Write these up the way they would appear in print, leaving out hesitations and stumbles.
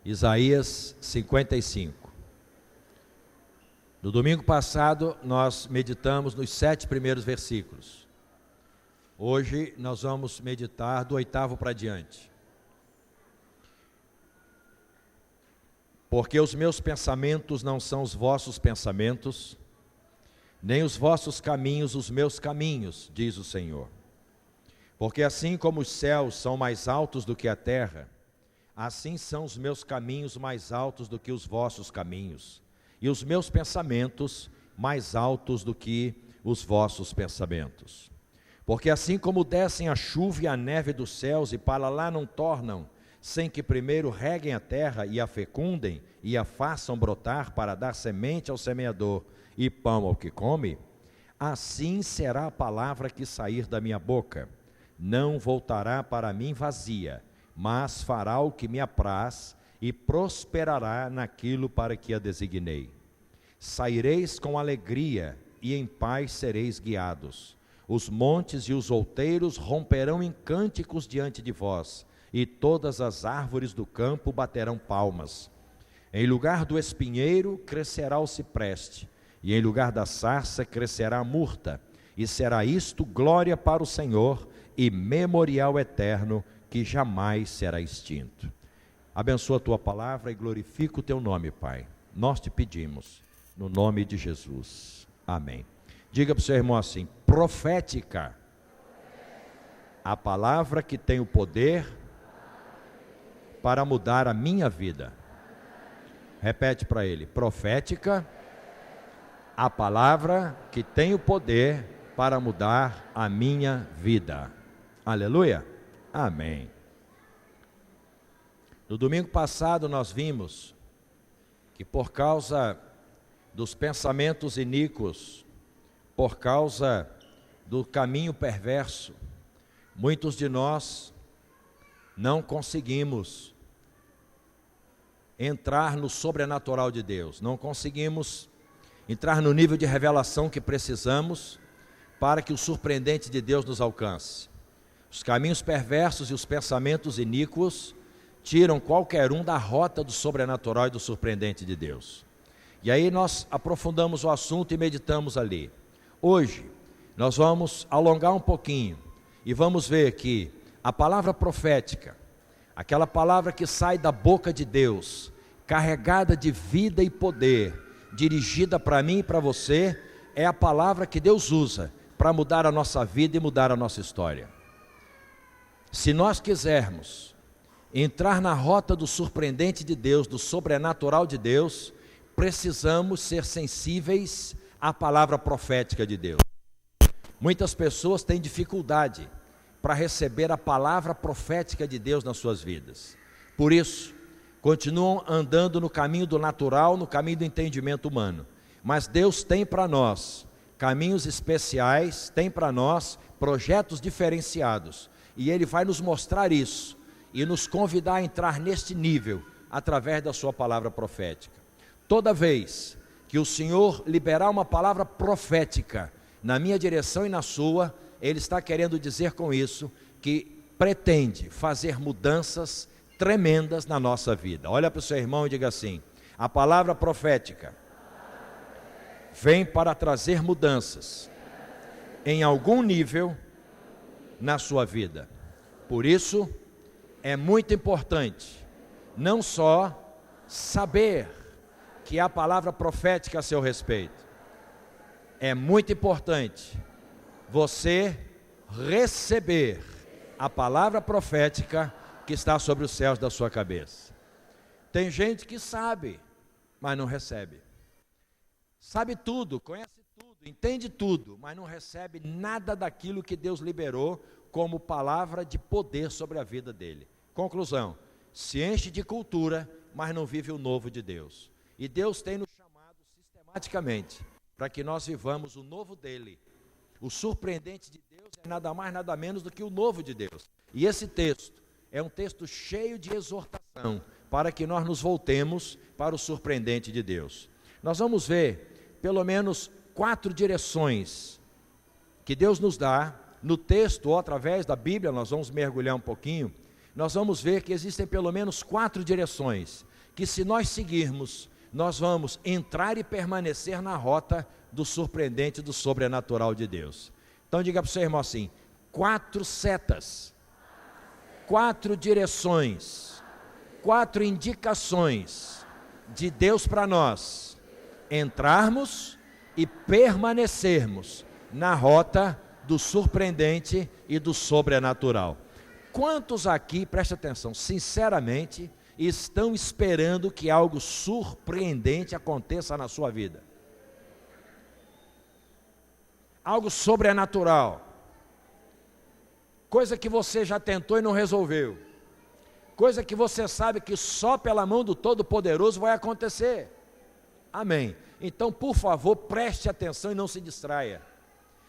Isaías 55. No domingo passado, nós meditamos nos 7 primeiros versículos. Hoje, nós vamos meditar do 8º para diante. Porque os meus pensamentos não são os vossos pensamentos, nem os vossos caminhos os meus caminhos, diz o Senhor. Porque assim como os céus são mais altos do que a terra, assim são os meus caminhos mais altos do que os vossos caminhos, e os meus pensamentos mais altos do que os vossos pensamentos. Porque assim como descem a chuva e a neve dos céus e para lá não tornam, sem que primeiro reguem a terra e a fecundem e a façam brotar para dar semente ao semeador e pão ao que come, assim será a palavra que sair da minha boca. Não voltará para mim vazia, mas fará o que me apraz e prosperará naquilo para que a designei. Saireis com alegria e em paz sereis guiados. Os montes e os outeiros romperão em cânticos diante de vós, e todas as árvores do campo baterão palmas. Em lugar do espinheiro crescerá o cipreste, e em lugar da sarça crescerá a murta, e será isto glória para o Senhor e memorial eterno que jamais será extinto. Abençoa a tua palavra e glorifica o teu nome, Pai. Nós te pedimos, no nome de Jesus. Amém. Diga para o seu irmão assim: profética, a palavra que tem o poder para mudar a minha vida. Repete para ele: profética, a palavra que tem o poder para mudar a minha vida. Aleluia. Amém. No domingo passado nós vimos que por causa dos pensamentos iníquos, por causa do caminho perverso, muitos de nós não conseguimos entrar no sobrenatural de Deus, não conseguimos entrar no nível de revelação que precisamos para que o surpreendente de Deus nos alcance. Os caminhos perversos e os pensamentos iníquos tiram qualquer um da rota do sobrenatural e do surpreendente de Deus. E aí nós aprofundamos o assunto e meditamos ali. Hoje nós vamos alongar um pouquinho e vamos ver que a palavra profética, aquela palavra que sai da boca de Deus, carregada de vida e poder, dirigida para mim e para você, é a palavra que Deus usa para mudar a nossa vida e mudar a nossa história. Se nós quisermos entrar na rota do surpreendente de Deus, do sobrenatural de Deus, precisamos ser sensíveis à palavra profética de Deus. Muitas pessoas têm dificuldade para receber a palavra profética de Deus nas suas vidas. Por isso, continuam andando no caminho do natural, no caminho do entendimento humano. Mas Deus tem para nós caminhos especiais, tem para nós projetos diferenciados. E Ele vai nos mostrar isso e nos convidar a entrar neste nível através da sua palavra profética. Toda vez que o Senhor liberar uma palavra profética na minha direção e na sua, Ele está querendo dizer com isso que pretende fazer mudanças tremendas na nossa vida. Olha para o seu irmão e diga assim: a palavra profética vem para trazer mudanças em algum nível na sua vida. Por isso, é muito importante não só saber que há palavra profética a seu respeito, é muito importante você receber a palavra profética que está sobre os céus da sua cabeça. Tem gente que sabe, mas não recebe. Sabe tudo, conhece tudo, entende tudo, mas não recebe nada daquilo que Deus liberou como palavra de poder sobre a vida dele. Conclusão: se enche de cultura, mas não vive o novo de Deus. E Deus tem nos chamado sistematicamente para que nós vivamos o novo dele. O surpreendente de Deus é nada mais, nada menos do que o novo de Deus. E esse texto é um texto cheio de exortação para que nós nos voltemos para o surpreendente de Deus. Nós vamos ver pelo menos 4 direções que Deus nos dá no texto ou através da Bíblia. Nós vamos mergulhar um pouquinho. Nós vamos ver que existem pelo menos 4 direções que se nós seguirmos, nós vamos entrar e permanecer na rota do surpreendente, do sobrenatural de Deus. Então diga para o seu irmão assim: 4 setas, 4 direções, 4 indicações de Deus para nós entrarmos e permanecermos na rota do surpreendente e do sobrenatural. Quantos aqui, preste atenção, sinceramente, estão esperando que algo surpreendente aconteça na sua vida? Algo sobrenatural. Coisa que você já tentou e não resolveu. Coisa que você sabe que só pela mão do Todo-Poderoso vai acontecer. Amém. Então, por favor, preste atenção e não se distraia.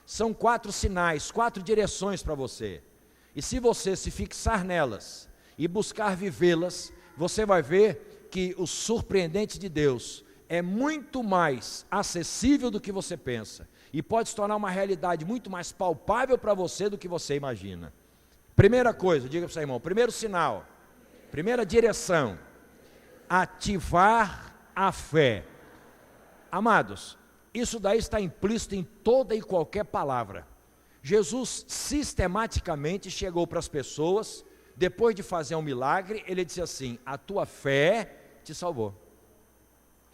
São 4 sinais, 4 direções para você. E se você se fixar nelas e buscar vivê-las, você vai ver que o surpreendente de Deus é muito mais acessível do que você pensa. E pode se tornar uma realidade muito mais palpável para você do que você imagina. Primeira coisa, diga para o seu irmão, primeiro sinal, primeira direção: ativar a fé. Amados, isso daí está implícito em toda e qualquer palavra. Jesus sistematicamente chegou para as pessoas, depois de fazer um milagre, ele disse assim: a tua fé te salvou.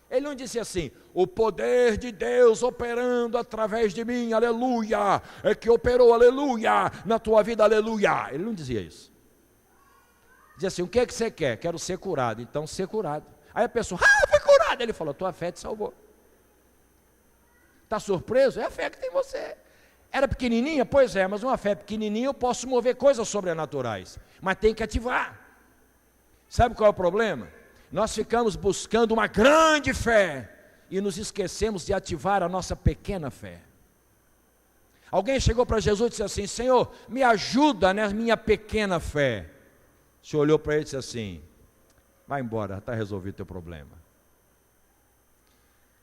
Ele não disse assim: o poder de Deus operando através de mim, aleluia, é que operou, aleluia, na tua vida, aleluia. Ele não dizia isso. Dizia assim: o que é que você quer? Quero ser curado. Então, ser curado. Aí a pessoa: foi curado. Ele falou: tua fé te salvou. Está surpreso? É a fé que tem em você. Era pequenininha? Pois é, mas uma fé pequenininha eu posso mover coisas sobrenaturais, mas tem que ativar. Sabe qual é o problema? Nós ficamos buscando uma grande fé e nos esquecemos de ativar a nossa pequena fé. Alguém chegou para Jesus e disse assim: Senhor, me ajuda na minha pequena fé. O Senhor olhou para ele e disse assim: vai embora, está resolvido o teu problema.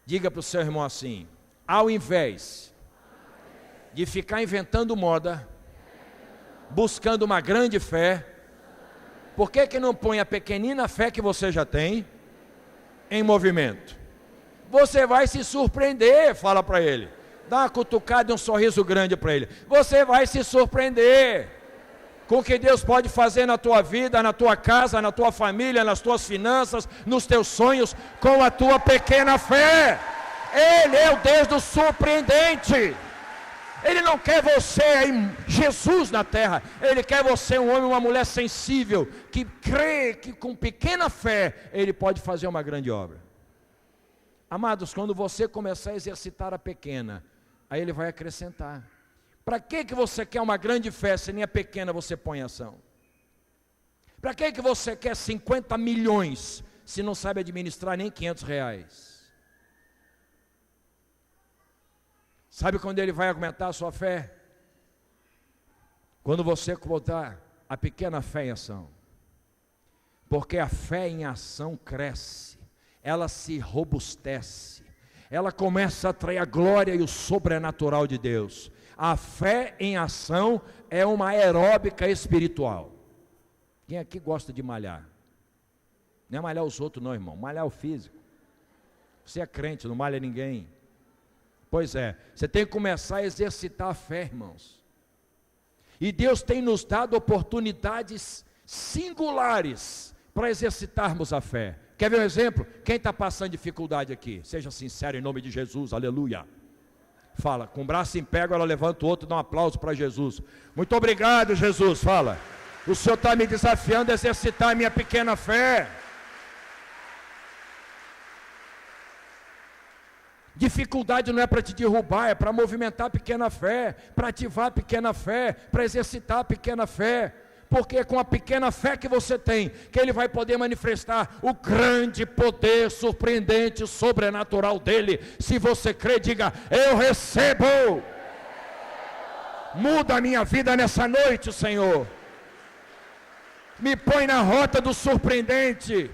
Diga para o seu irmão assim: ao invés de ficar inventando moda, buscando uma grande fé, por que não põe a pequenina fé que você já tem em movimento? Você vai se surpreender, fala para ele. Dá uma cutucada e um sorriso grande para ele. Você vai se surpreender com o que Deus pode fazer na tua vida, na tua casa, na tua família, nas tuas finanças, nos teus sonhos, com a tua pequena fé. Ele é o Deus do surpreendente. Ele não quer você Jesus na terra. Ele quer você um homem, uma mulher sensível, que crê que com pequena fé ele pode fazer uma grande obra. Amados, quando você começar a exercitar a pequena, aí ele vai acrescentar. Para que você quer uma grande fé se nem a pequena você põe em ação? Para que você quer 50 milhões se não sabe administrar nem 500 reais? Sabe quando ele vai aumentar a sua fé? Quando você botar a pequena fé em ação. Porque a fé em ação cresce, ela se robustece, ela começa a atrair a glória e o sobrenatural de Deus. A fé em ação é uma aeróbica espiritual. Quem aqui gosta de malhar? Não é malhar os outros não, irmão, malhar o físico. Você é crente, não malha ninguém. Pois é, você tem que começar a exercitar a fé, irmãos. E Deus tem nos dado oportunidades singulares para exercitarmos a fé. Quer ver um exemplo? Quem está passando dificuldade aqui? Seja sincero em nome de Jesus, aleluia. Fala, com o braço em pé, agora levanta o outro e dá um aplauso para Jesus. Muito obrigado, Jesus, fala. O Senhor está me desafiando a exercitar a minha pequena fé. Dificuldade não é para te derrubar, é para movimentar a pequena fé, para ativar a pequena fé, para exercitar a pequena fé, porque é com a pequena fé que você tem, que ele vai poder manifestar o grande poder surpreendente, sobrenatural dele. Se você crê, diga: eu recebo. Muda a minha vida nessa noite, Senhor. Me põe na rota do surpreendente.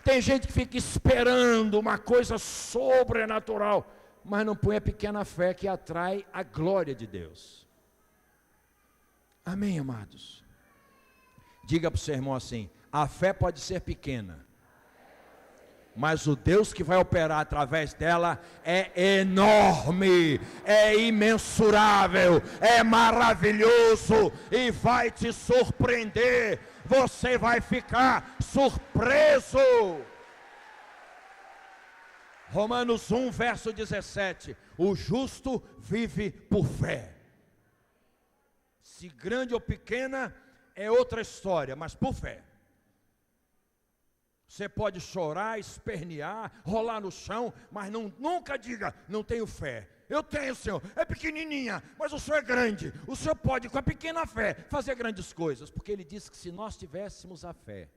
Tem gente que fica esperando uma coisa sobrenatural, mas não põe a pequena fé que atrai a glória de Deus. Amém, amados? Diga para o seu irmão assim: a fé pode ser pequena, Mas o Deus que vai operar através dela é enorme, é imensurável, é maravilhoso e vai te surpreender. Você vai ficar surpreso. Romanos 1, verso 17: o justo vive por fé. Se grande ou pequena é outra história, mas por fé. Você pode chorar, espernear, rolar no chão, mas nunca diga, não tenho fé. Eu tenho, Senhor, é pequenininha, mas o Senhor é grande. O Senhor pode, com a pequena fé, fazer grandes coisas. Porque Ele disse que se nós tivéssemos a fé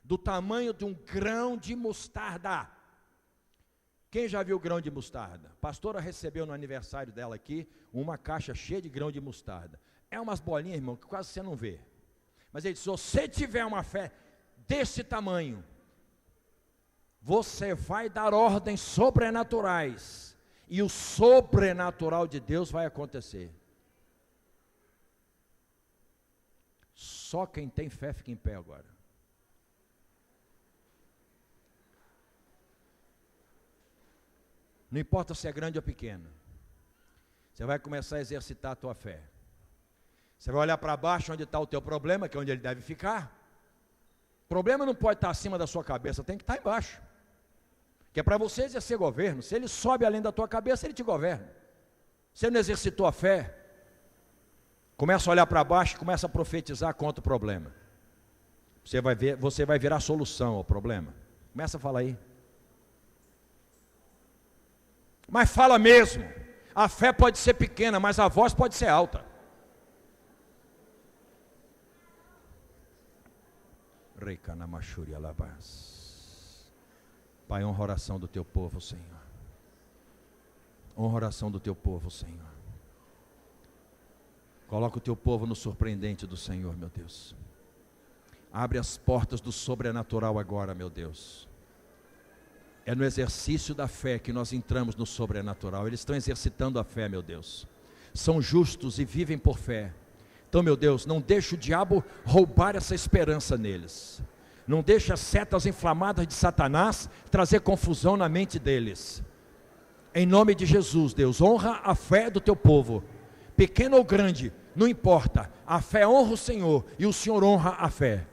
do tamanho de um grão de mostarda. Quem já viu grão de mostarda? A pastora recebeu no aniversário dela aqui uma caixa cheia de grão de mostarda. É umas bolinhas, irmão, que quase você não vê. Mas ele disse, se você tiver uma fé desse tamanho, você vai dar ordens sobrenaturais, e o sobrenatural de Deus vai acontecer. Só quem tem fé fica em pé agora. Não importa se é grande ou pequeno, você vai começar a exercitar a tua fé. Você vai olhar para baixo onde está o teu problema, que é onde ele deve ficar. O problema não pode estar acima da sua cabeça, tem que estar embaixo. Que é para você exercer governo. Se ele sobe além da tua cabeça, ele te governa. Você não exercitou a fé, começa a olhar para baixo e começa a profetizar contra o problema. Você vai virar a solução ao problema. Começa a falar aí. Mas fala mesmo. A fé pode ser pequena, mas a voz pode ser alta. Pai, honra a oração do teu povo, Senhor. Honra a oração do teu povo, Senhor. Coloca o teu povo no surpreendente do Senhor, meu Deus. Abre as portas do sobrenatural agora, meu Deus. É no exercício da fé que nós entramos no sobrenatural. Eles estão exercitando a fé, meu Deus. São justos e vivem por fé. Então, meu Deus, não deixe o diabo roubar essa esperança neles. Não deixe as setas inflamadas de Satanás trazer confusão na mente deles. Em nome de Jesus, Deus, honra a fé do teu povo. Pequeno ou grande, não importa. A fé honra o Senhor e o Senhor honra a fé.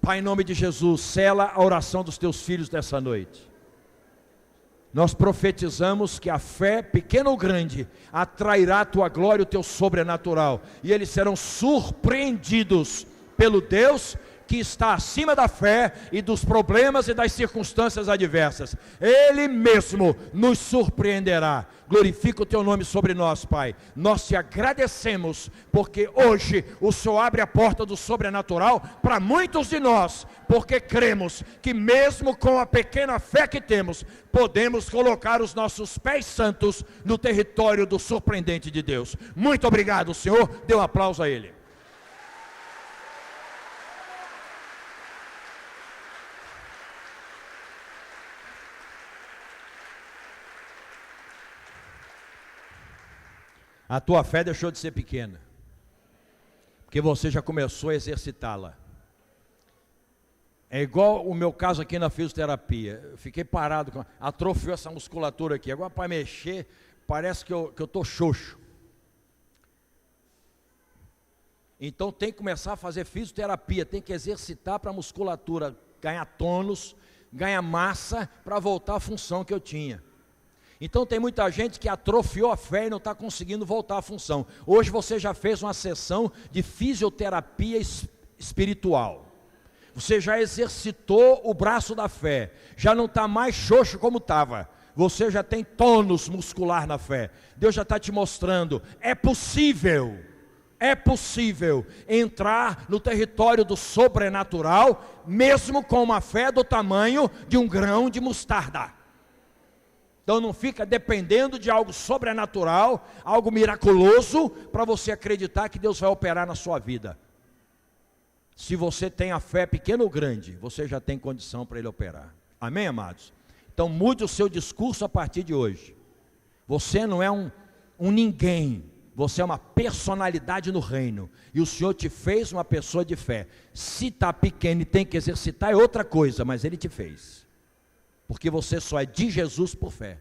Pai, em nome de Jesus, sela a oração dos teus filhos dessa noite. Nós profetizamos que a fé, pequena ou grande, atrairá a tua glória e o teu sobrenatural, e eles serão surpreendidos pelo Deus que está acima da fé e dos problemas e das circunstâncias adversas. Ele mesmo nos surpreenderá. Glorifica o teu nome sobre nós, Pai. Nós te agradecemos, porque hoje o Senhor abre a porta do sobrenatural para muitos de nós, porque cremos que mesmo com a pequena fé que temos, podemos colocar os nossos pés santos no território do surpreendente de Deus. Muito obrigado, Senhor. Dê um aplauso a Ele. A tua fé deixou de ser pequena, porque você já começou a exercitá-la. É igual o meu caso aqui na fisioterapia. Eu fiquei parado, atrofiou essa musculatura aqui. Agora para mexer, parece que eu estou xoxo. Então tem que começar a fazer fisioterapia, tem que exercitar para a musculatura ganhar tônus, ganhar massa, para voltar à função que eu tinha. Então tem muita gente que atrofiou a fé e não está conseguindo voltar à função. Hoje você já fez uma sessão de fisioterapia espiritual. Você já exercitou o braço da fé. Já não está mais xoxo como estava. Você já tem tônus muscular na fé. Deus já está te mostrando. É possível entrar no território do sobrenatural, mesmo com uma fé do tamanho de um grão de mostarda. Então não fica dependendo de algo sobrenatural, algo miraculoso, para você acreditar que Deus vai operar na sua vida. Se você tem a fé pequena ou grande, você já tem condição para Ele operar. Amém, amados? Então mude o seu discurso a partir de hoje. Você não é um ninguém, Você é uma personalidade no reino, e o Senhor te fez uma pessoa de fé. Se está pequeno e tem que exercitar é outra coisa, mas Ele te fez, porque você só é de Jesus por fé.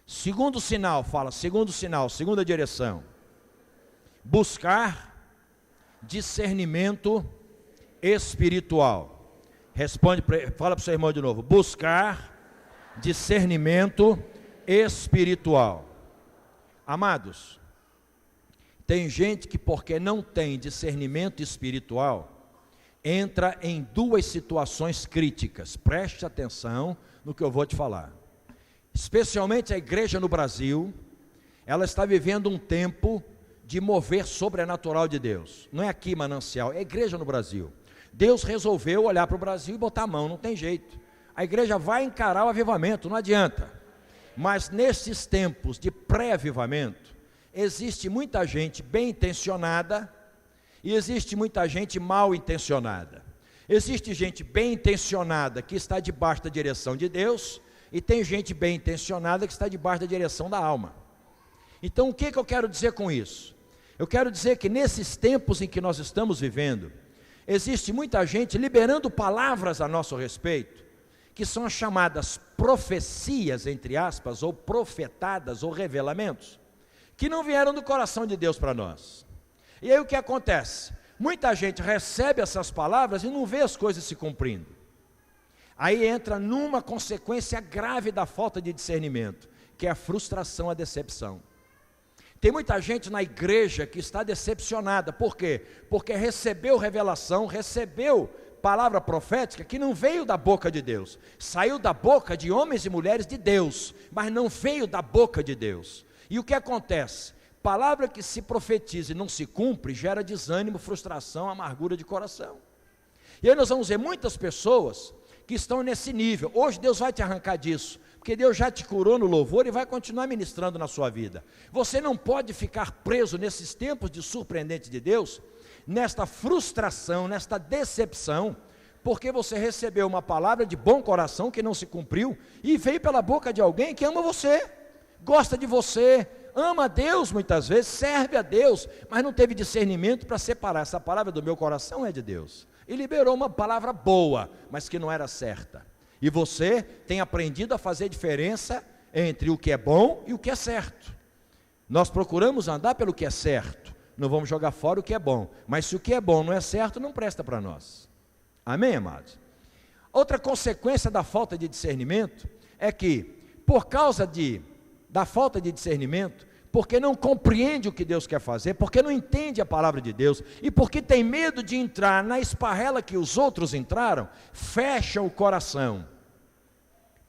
Segundo sinal, fala, segundo sinal, segunda direção, buscar discernimento espiritual. Responde, fala para o seu irmão de novo, buscar discernimento espiritual. Amados, tem gente que porque não tem discernimento espiritual, entra em duas situações críticas. Preste atenção no que eu vou te falar. Especialmente a igreja no Brasil, ela está vivendo um tempo de mover sobrenatural de Deus. Não é aqui Manancial, é a igreja no Brasil. Deus resolveu olhar para o Brasil e botar a mão, não tem jeito. A igreja vai encarar o avivamento, não adianta. Mas nesses tempos de pré-avivamento, existe muita gente bem intencionada e existe muita gente mal intencionada. Existe gente bem intencionada que está debaixo da direção de Deus, e tem gente bem intencionada que está debaixo da direção da alma. Então o que eu quero dizer com isso? Eu quero dizer que nesses tempos em que nós estamos vivendo, existe muita gente liberando palavras a nosso respeito, que são as chamadas profecias, entre aspas, ou profetadas, ou revelamentos, que não vieram do coração de Deus para nós. E aí o que acontece? Muita gente recebe essas palavras e não vê as coisas se cumprindo. Aí entra numa consequência grave da falta de discernimento, que é a frustração, a decepção. Tem muita gente na igreja que está decepcionada. Por quê? Porque recebeu revelação, recebeu palavra profética que não veio da boca de Deus, saiu da boca de homens e mulheres de Deus, mas não veio da boca de Deus. E o que acontece? Palavra que se profetiza e não se cumpre, gera desânimo, frustração, amargura de coração. E aí nós vamos ver muitas pessoas que estão nesse nível. Hoje Deus vai te arrancar disso, porque Deus já te curou no louvor e vai continuar ministrando na sua vida. Você não pode ficar preso nesses tempos de surpreendente de Deus, nesta frustração, nesta decepção, porque você recebeu uma palavra de bom coração que não se cumpriu, e veio pela boca de alguém que ama você, gosta de você, ama a Deus muitas vezes, serve a Deus, mas não teve discernimento para separar, essa palavra do meu coração é de Deus, e liberou uma palavra boa, mas que não era certa. E você tem aprendido a fazer diferença entre o que é bom e o que é certo. Nós procuramos andar pelo que é certo, não vamos jogar fora o que é bom, mas se o que é bom não é certo, não presta para nós. Amém, amados? Outra consequência da falta de discernimento é que, por causa da falta de discernimento, porque não compreende o que Deus quer fazer, porque não entende a palavra de Deus, e porque tem medo de entrar na esparrela que os outros entraram, fecha o coração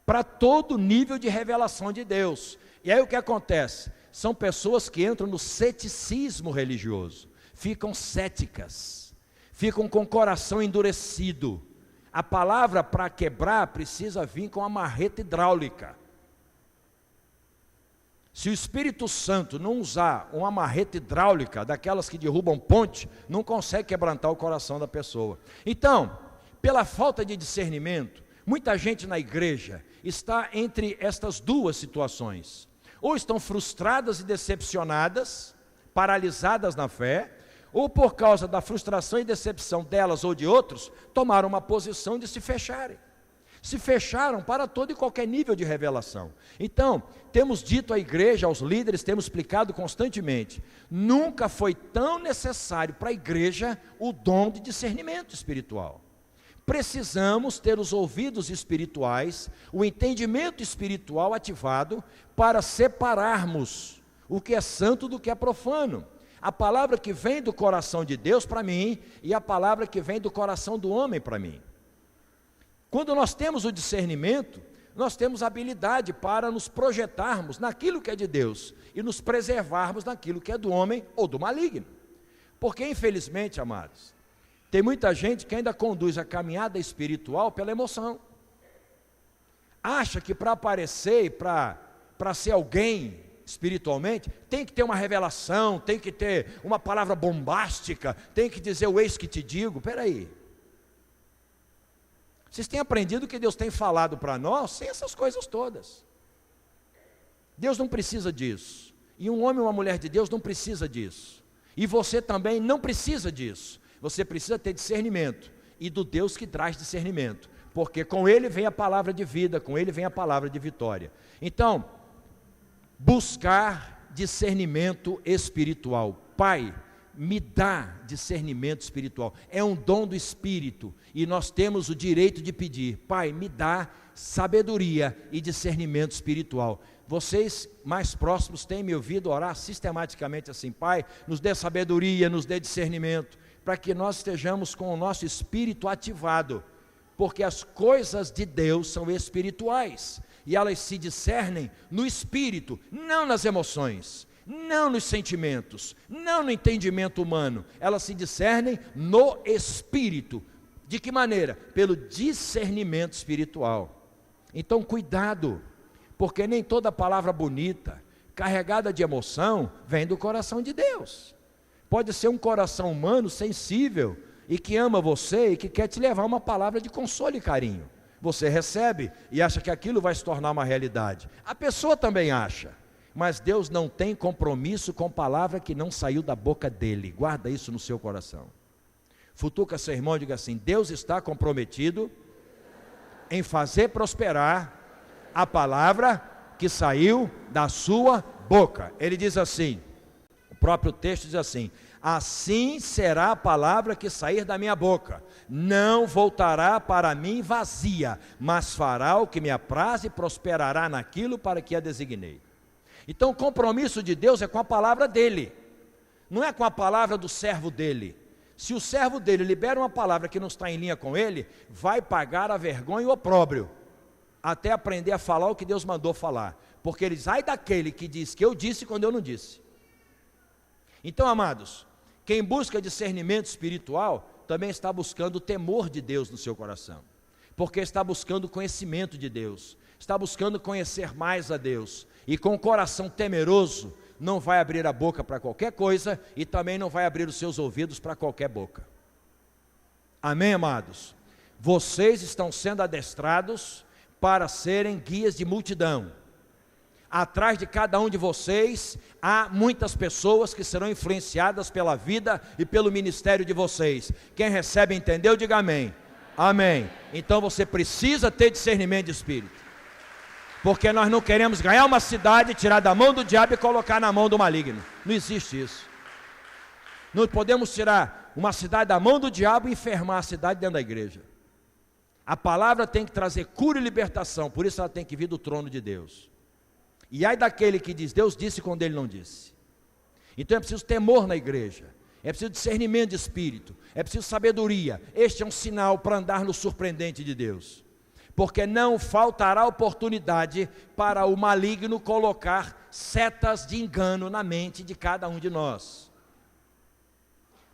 para todo nível de revelação de Deus. E aí o que acontece? São pessoas que entram no ceticismo religioso, ficam céticas, ficam com o coração endurecido. A palavra para quebrar precisa vir com a marreta hidráulica. Se o Espírito Santo não usar uma marreta hidráulica, daquelas que derrubam ponte, não consegue quebrantar o coração da pessoa. Então, pela falta de discernimento, muita gente na igreja está entre estas duas situações. Ou estão frustradas e decepcionadas, paralisadas na fé, ou por causa da frustração e decepção delas ou de outros, tomaram uma posição de se fecharem. Se fecharam para todo e qualquer nível de revelação. Então, temos dito à igreja, aos líderes, temos explicado constantemente, nunca foi tão necessário para a igreja o dom de discernimento espiritual. Precisamos ter os ouvidos espirituais, o entendimento espiritual ativado para separarmos o que é santo do que é profano. A palavra que vem do coração de Deus para mim e a palavra que vem do coração do homem para mim. Quando nós temos o discernimento, nós temos habilidade para nos projetarmos naquilo que é de Deus e nos preservarmos naquilo que é do homem ou do maligno. Porque infelizmente, amados, tem muita gente que ainda conduz a caminhada espiritual pela emoção. Acha que para aparecer e para ser alguém espiritualmente, tem que ter uma revelação, tem que ter uma palavra bombástica, tem que dizer o eis que te digo. Peraí. Vocês têm aprendido que Deus tem falado para nós sem essas coisas todas. Deus não precisa disso. E um homem ou uma mulher de Deus não precisa disso. E você também não precisa disso. Você precisa ter discernimento. E do Deus que traz discernimento. Porque com Ele vem a palavra de vida, com Ele vem a palavra de vitória. Então, buscar discernimento espiritual. Pai, me dá discernimento espiritual. É um dom do Espírito. E nós temos o direito de pedir. Pai, me dá sabedoria e discernimento espiritual. Vocês mais próximos têm me ouvido orar sistematicamente assim: Pai, nos dê sabedoria, nos dê discernimento, para que nós estejamos com o nosso espírito ativado, porque as coisas de Deus são espirituais, e elas se discernem no espírito, não nas emoções, não nos sentimentos, não no entendimento humano, elas se discernem no espírito. De que maneira? Pelo discernimento espiritual. Então cuidado, porque nem toda palavra bonita, carregada de emoção, vem do coração de Deus. Pode ser um coração humano sensível e que ama você e que quer te levar uma palavra de consolo e carinho. Você recebe e acha que aquilo vai se tornar uma realidade. A pessoa também acha, mas Deus não tem compromisso com palavra que não saiu da boca dele. Guarda isso no seu coração. Futuca seu irmão e diga assim: Deus está comprometido em fazer prosperar a palavra que saiu da sua boca. Ele diz assim, o próprio texto diz assim: assim será a palavra que sair da minha boca, não voltará para mim vazia, mas fará o que me apraz e prosperará naquilo para que a designei. Então o compromisso de Deus é com a palavra dele, não é com a palavra do servo dele. Se o servo dele libera uma palavra que não está em linha com ele, vai pagar a vergonha e o opróbrio, até aprender a falar o que Deus mandou falar, porque ele diz: ai daquele que diz que eu disse quando eu não disse. Então, amados, quem busca discernimento espiritual, também está buscando o temor de Deus no seu coração, porque está buscando o conhecimento de Deus, está buscando conhecer mais a Deus, e com o coração temeroso, não vai abrir a boca para qualquer coisa, e também não vai abrir os seus ouvidos para qualquer boca. Amém, amados? Vocês estão sendo adestrados para serem guias de multidão. Atrás de cada um de vocês, há muitas pessoas que serão influenciadas pela vida e pelo ministério de vocês. Quem recebe, entendeu? Diga amém. Amém. Então você precisa ter discernimento de espírito, porque nós não queremos ganhar uma cidade, tirar da mão do diabo e colocar na mão do maligno. Não existe isso. Não podemos tirar uma cidade da mão do diabo e enfermar a cidade dentro da igreja. A palavra tem que trazer cura e libertação, por isso ela tem que vir do trono de Deus. E ai daquele que diz: Deus disse quando ele não disse. Então é preciso temor na igreja, é preciso discernimento de espírito, é preciso sabedoria. Este é um sinal para andar no surpreendente de Deus, porque não faltará oportunidade para o maligno colocar setas de engano na mente de cada um de nós,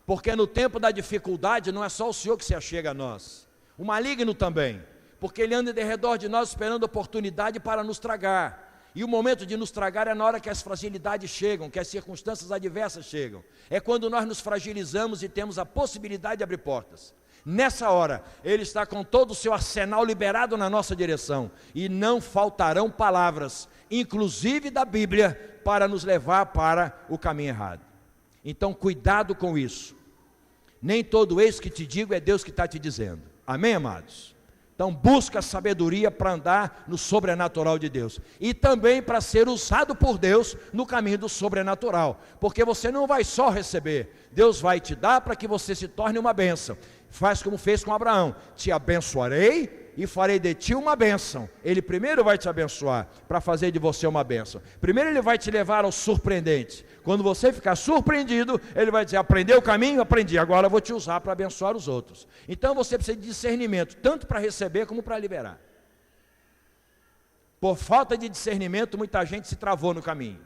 porque no tempo da dificuldade não é só o Senhor que se achega a nós, o maligno também, porque ele anda de redor de nós esperando oportunidade para nos tragar. E o momento de nos tragar é na hora que as fragilidades chegam, que as circunstâncias adversas chegam. É quando nós nos fragilizamos e temos a possibilidade de abrir portas. Nessa hora, ele está com todo o seu arsenal liberado na nossa direção. E não faltarão palavras, inclusive da Bíblia, para nos levar para o caminho errado. Então cuidado com isso. Nem todo isso que te digo é Deus que está te dizendo. Amém, amados? Então busca sabedoria para andar no sobrenatural de Deus, e também para ser usado por Deus no caminho do sobrenatural, porque você não vai só receber, Deus vai te dar para que você se torne uma bênção. Faz como fez com Abraão: te abençoarei e farei de ti uma bênção. Ele primeiro vai te abençoar para fazer de você uma bênção. Primeiro ele vai te levar ao surpreendente. Quando você ficar surpreendido, ele vai dizer: aprendeu o caminho? Aprendi, agora eu vou te usar para abençoar os outros. Então você precisa de discernimento, tanto para receber como para liberar. Por falta de discernimento, muita gente se travou no caminho,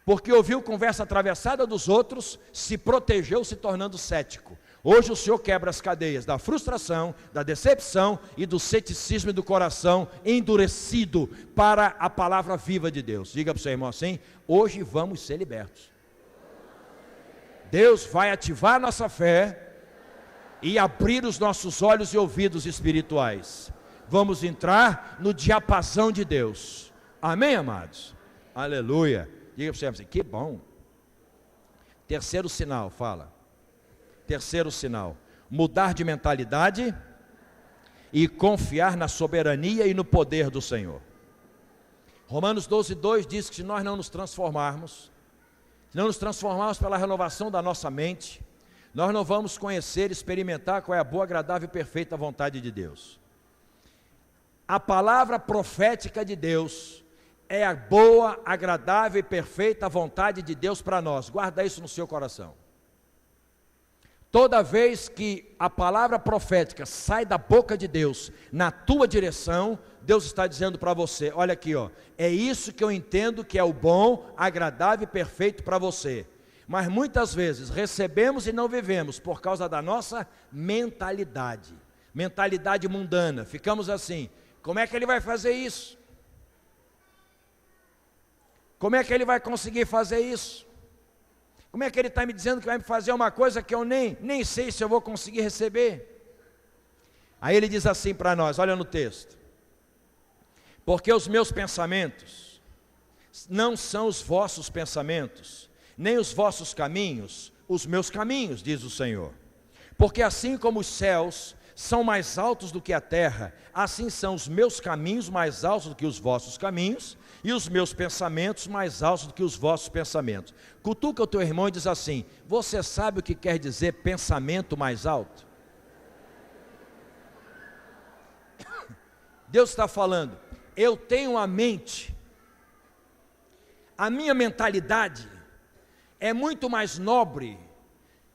porque ouviu conversa atravessada dos outros, se protegeu se tornando cético. Hoje o Senhor quebra as cadeias da frustração, da decepção e do ceticismo do coração endurecido para a palavra viva de Deus. Diga para o seu irmão assim: hoje vamos ser libertos. Deus vai ativar a nossa fé e abrir os nossos olhos e ouvidos espirituais. Vamos entrar no diapasão de Deus. Amém, amados? Aleluia. Diga para você assim, que bom. Terceiro sinal, fala. Terceiro sinal, mudar de mentalidade e confiar na soberania e no poder do Senhor. Romanos 12:2 diz que se nós não nos transformarmos, pela renovação da nossa mente, nós não vamos conhecer, experimentar qual é a boa, agradável e perfeita vontade de Deus. A palavra profética de Deus é a boa, agradável e perfeita vontade de Deus para nós. Guarda isso no seu coração. Toda vez que a palavra profética sai da boca de Deus na tua direção, Deus está dizendo para você, olha aqui, ó, é isso que eu entendo que é o bom, agradável e perfeito para você. Mas muitas vezes recebemos e não vivemos por causa da nossa mentalidade mundana. Ficamos assim, como é que ele vai fazer isso? Como é que ele vai conseguir fazer isso? Como é que ele está me dizendo que vai me fazer uma coisa que eu nem sei se eu vou conseguir receber? Aí ele diz assim para nós, olha no texto. Porque os meus pensamentos não são os vossos pensamentos, nem os vossos caminhos, os meus caminhos, diz o Senhor. Porque assim como os céus são mais altos do que a terra, assim são os meus caminhos mais altos do que os vossos caminhos, e os meus pensamentos mais altos do que os vossos pensamentos. Cutuca o teu irmão e diz assim, você sabe o que quer dizer pensamento mais alto? Deus está falando, eu tenho a mente, a minha mentalidade é muito mais nobre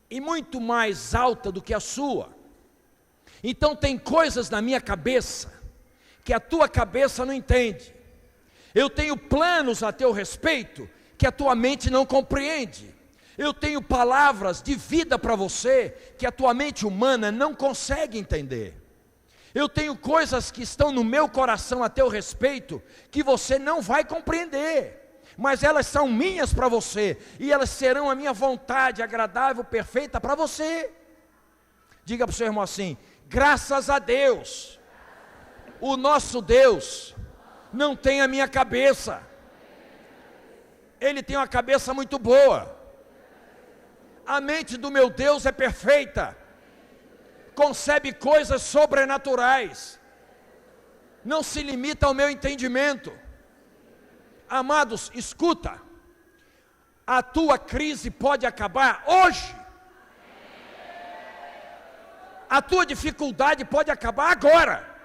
e muito mais alta do que a sua. Então tem coisas na minha cabeça que a tua cabeça não entende. Eu tenho planos a teu respeito que a tua mente não compreende. Eu tenho palavras de vida para você que a tua mente humana não consegue entender. Eu tenho coisas que estão no meu coração a teu respeito que você não vai compreender, mas elas são minhas para você e elas serão a minha vontade agradável, perfeita para você. Diga para o seu irmão assim, graças a Deus, o nosso Deus não tem a minha cabeça, Ele tem uma cabeça muito boa, a mente do meu Deus é perfeita, concebe coisas sobrenaturais, não se limita ao meu entendimento. Amados, escuta, a tua crise pode acabar hoje, a tua dificuldade pode acabar agora.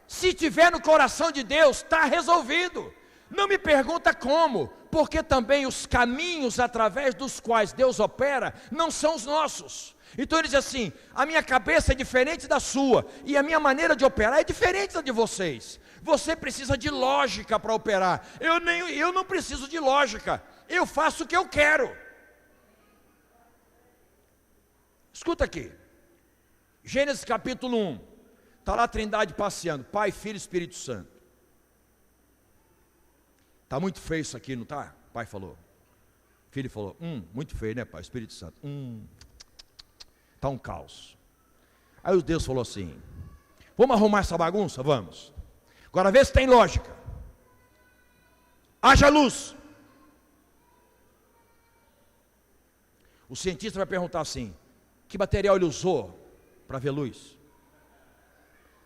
Se tiver no coração de Deus, está resolvido. Não me pergunta como, porque também os caminhos através dos quais Deus opera não são os nossos. Então ele diz assim, a minha cabeça é diferente da sua, e a minha maneira de operar é diferente da de vocês. Você precisa de lógica para operar, eu não preciso de lógica, eu faço o que eu quero. Escuta aqui, Gênesis capítulo 1, está lá a Trindade passeando, Pai, Filho e Espírito Santo. Está muito feio isso aqui, não está? O pai falou. O filho falou, muito feio, né, pai? Espírito Santo, está um caos. Aí o Deus falou assim, vamos arrumar essa bagunça? Vamos. Agora vê se tem lógica. Haja luz. O cientista vai perguntar assim, que material ele usou para ver luz?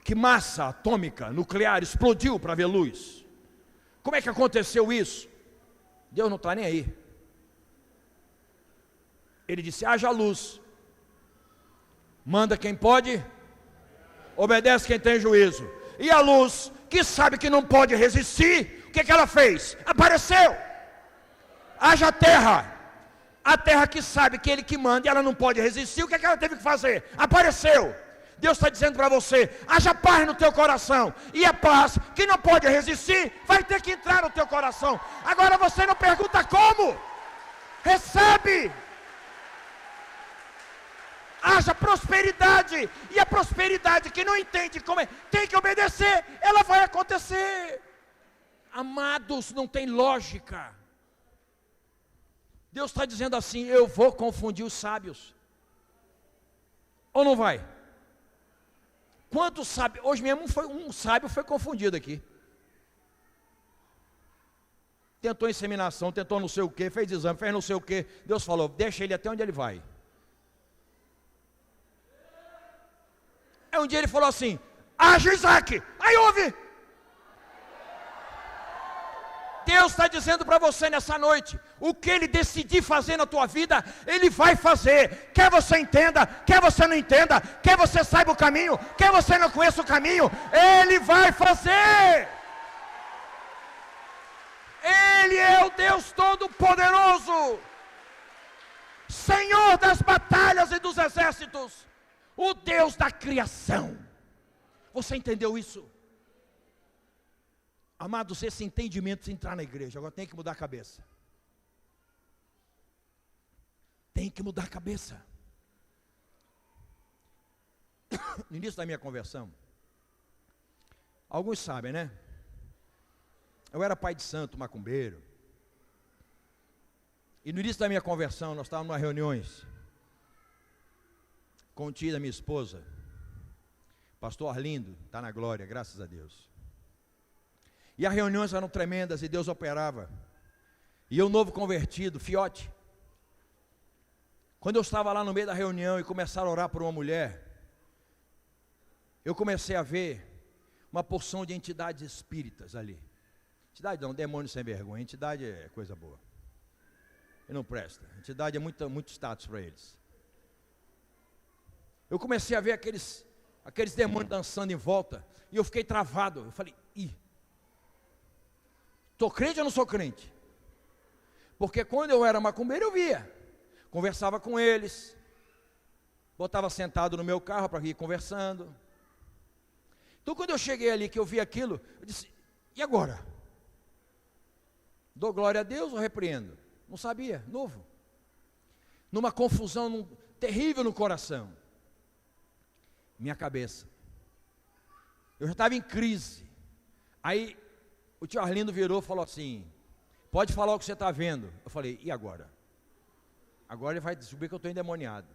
Que massa atômica, nuclear explodiu para ver luz? Como é que aconteceu isso? Deus não está nem aí. Ele disse, haja luz. Manda quem pode, obedece quem tem juízo. E a luz, que sabe que não pode resistir, o que ela fez? Apareceu. Haja terra. A terra que sabe que ele que manda e ela não pode resistir, o que ela teve que fazer? Apareceu. Deus está dizendo para você, haja paz no teu coração, e a paz que não pode resistir, vai ter que entrar no teu coração. Agora você não pergunta como, recebe. Haja prosperidade, e a prosperidade que não entende como é, tem que obedecer, ela vai acontecer. Amados, não tem lógica. Deus está dizendo assim, eu vou confundir os sábios. Ou não vai? Quantos sábios, hoje mesmo um sábio foi confundido aqui. tentou inseminação, tentou não sei o que, fez exame, fez não sei o que. Deus falou, deixa ele até onde ele vai. Aí um dia ele falou assim, age Isaac, aí ouve. Deus está dizendo para você nessa noite, o que Ele decidir fazer na tua vida, Ele vai fazer, quer você entenda, quer você não entenda, quer você saiba o caminho, quer você não conheça o caminho, Ele vai fazer. Ele é o Deus Todo-Poderoso, Senhor das batalhas e dos exércitos, o Deus da criação. Você entendeu isso? Amados, esse entendimento precisa entrar na igreja. Agora tem que mudar a cabeça. Tem que mudar a cabeça. No início da minha conversão, alguns sabem, né? Eu era pai de santo, macumbeiro. E no início da minha conversão, nós estávamos em reuniões com o tio da minha esposa, pastor Arlindo, está na glória, graças a Deus. E as reuniões eram tremendas e Deus operava. E eu, novo convertido, fiote. Quando eu estava lá no meio da reunião e começaram a orar por uma mulher, eu comecei a ver uma porção de entidades espíritas ali. Entidade não, demônio sem vergonha. Entidade é coisa boa. E não presta. Entidade é muito status para eles. Eu comecei a ver aqueles demônios dançando em volta. E eu fiquei travado. Eu falei, estou crente ou não sou crente? Porque quando eu era macumbeiro eu via, conversava com eles, botava sentado no meu carro para ir conversando. Então quando eu cheguei ali que eu vi aquilo, eu disse, e agora? Dou glória a Deus ou repreendo? Não sabia, novo. Numa confusão terrível no coração. Minha cabeça. Eu já estava em crise. Aí o tio Arlindo virou e falou assim, pode falar o que você está vendo. Eu falei, e agora? Agora ele vai descobrir que eu estou endemoniado.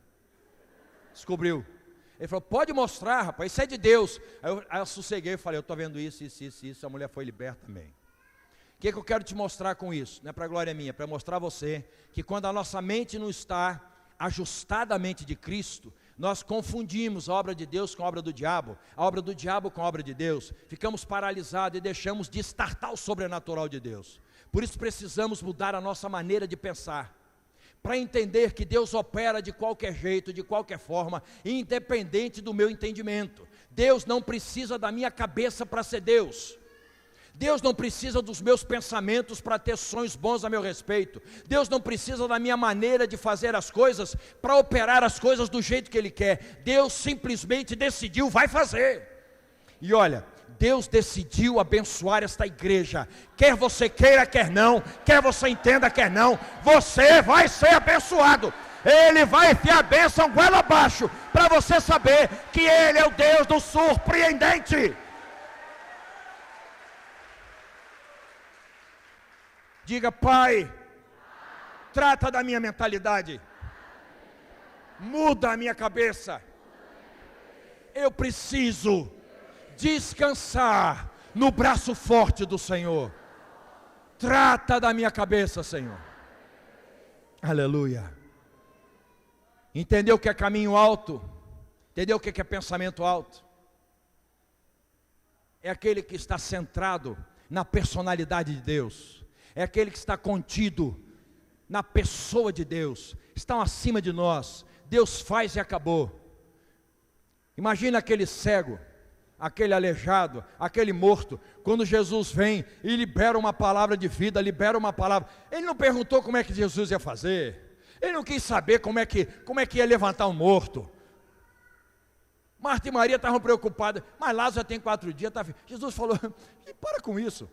Descobriu. Ele falou, pode mostrar, rapaz, isso é de Deus. Aí eu sosseguei e falei, eu estou vendo isso. A mulher foi liberta também. O que eu quero te mostrar com isso? Não é para glória minha, é para mostrar a você que quando a nossa mente não está ajustada à mente de Cristo, nós confundimos a obra de Deus com a obra do diabo, a obra do diabo com a obra de Deus, ficamos paralisados e deixamos de estartar o sobrenatural de Deus. Por isso precisamos mudar a nossa maneira de pensar, para entender que Deus opera de qualquer jeito, de qualquer forma, independente do meu entendimento. Deus não precisa da minha cabeça para ser Deus. Deus não precisa dos meus pensamentos para ter sonhos bons a meu respeito. Deus não precisa da minha maneira de fazer as coisas para operar as coisas do jeito que Ele quer. Deus simplesmente decidiu, vai fazer. E olha, Deus decidiu abençoar esta igreja. Quer você queira, quer não, quer você entenda, quer não, você vai ser abençoado. Ele vai enfiar a bênção goela abaixo, para você saber que Ele é o Deus do surpreendente. Diga, Pai, trata da minha mentalidade, muda a minha cabeça. Eu preciso descansar no braço forte do Senhor. Trata da minha cabeça, Senhor. Aleluia. Entendeu o que é caminho alto? Entendeu o que é pensamento alto? É aquele que está centrado na personalidade de Deus. É aquele que está contido na pessoa de Deus. Estão acima de nós. Deus faz e acabou. Imagina aquele cego, aquele aleijado, aquele morto. Quando Jesus vem e libera uma palavra de vida, libera uma palavra. Ele não perguntou como é que Jesus ia fazer. Ele não quis saber como é que ia levantar um morto. Marta e Maria estavam preocupadas. Mas Lázaro já tem 4 dias. Jesus falou, para com isso.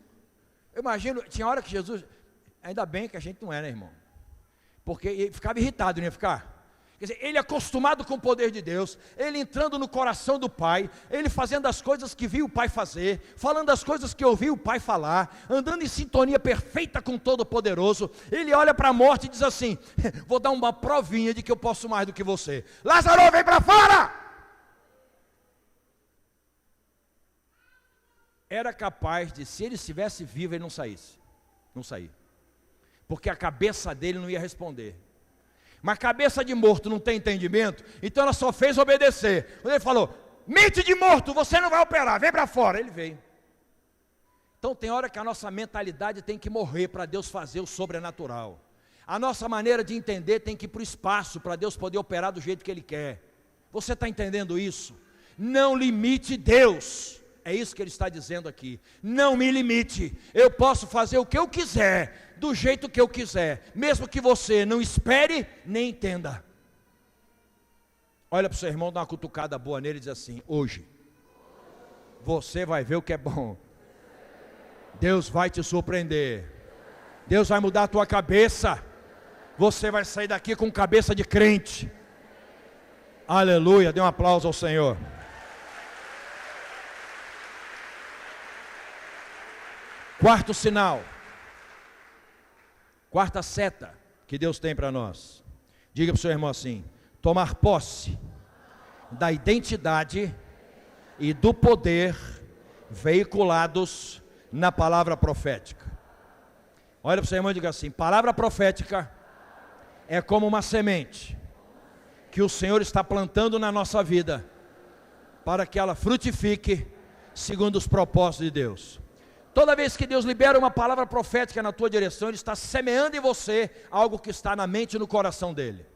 Eu imagino, tinha hora que Jesus, ainda bem que a gente não é, né, irmão? Porque ele ficava irritado, não ia ficar? Quer dizer, ele acostumado com o poder de Deus, ele entrando no coração do Pai, ele fazendo as coisas que viu o Pai fazer, falando as coisas que ouviu o Pai falar, andando em sintonia perfeita com o Todo-Poderoso. Ele olha para a morte e diz assim, vou dar uma provinha de que eu posso mais do que você. Lázaro, vem para fora! Era capaz de, se ele estivesse vivo, ele não saísse. Não sair. porque a cabeça dele não ia responder. Mas cabeça de morto não tem entendimento, então ela só fez obedecer. Quando ele falou, mente de morto, você não vai operar, vem para fora, ele veio. Então tem hora que a nossa mentalidade tem que morrer para Deus fazer o sobrenatural. A nossa maneira de entender tem que ir para o espaço, para Deus poder operar do jeito que Ele quer. Você está entendendo isso? Não limite Deus, é isso que Ele está dizendo aqui. Não me limite, eu posso fazer o que eu quiser, do jeito que eu quiser, mesmo que você não espere nem entenda. Olha para o seu irmão, dá uma cutucada boa nele e diz assim, hoje, você vai ver o que é bom. Deus vai te surpreender. Deus vai mudar a tua cabeça. Você vai sair daqui com cabeça de crente. Aleluia, dê um aplauso ao Senhor. Quarto sinal, quarta seta que Deus tem para nós. Diga para o seu irmão assim, tomar posse da identidade e do poder veiculados na palavra profética. Olha para o seu irmão e diga assim, palavra profética é como uma semente que o Senhor está plantando na nossa vida, para que ela frutifique segundo os propósitos de Deus. Toda vez que Deus libera uma palavra profética na tua direção, Ele está semeando em você algo que está na mente e no coração dEle.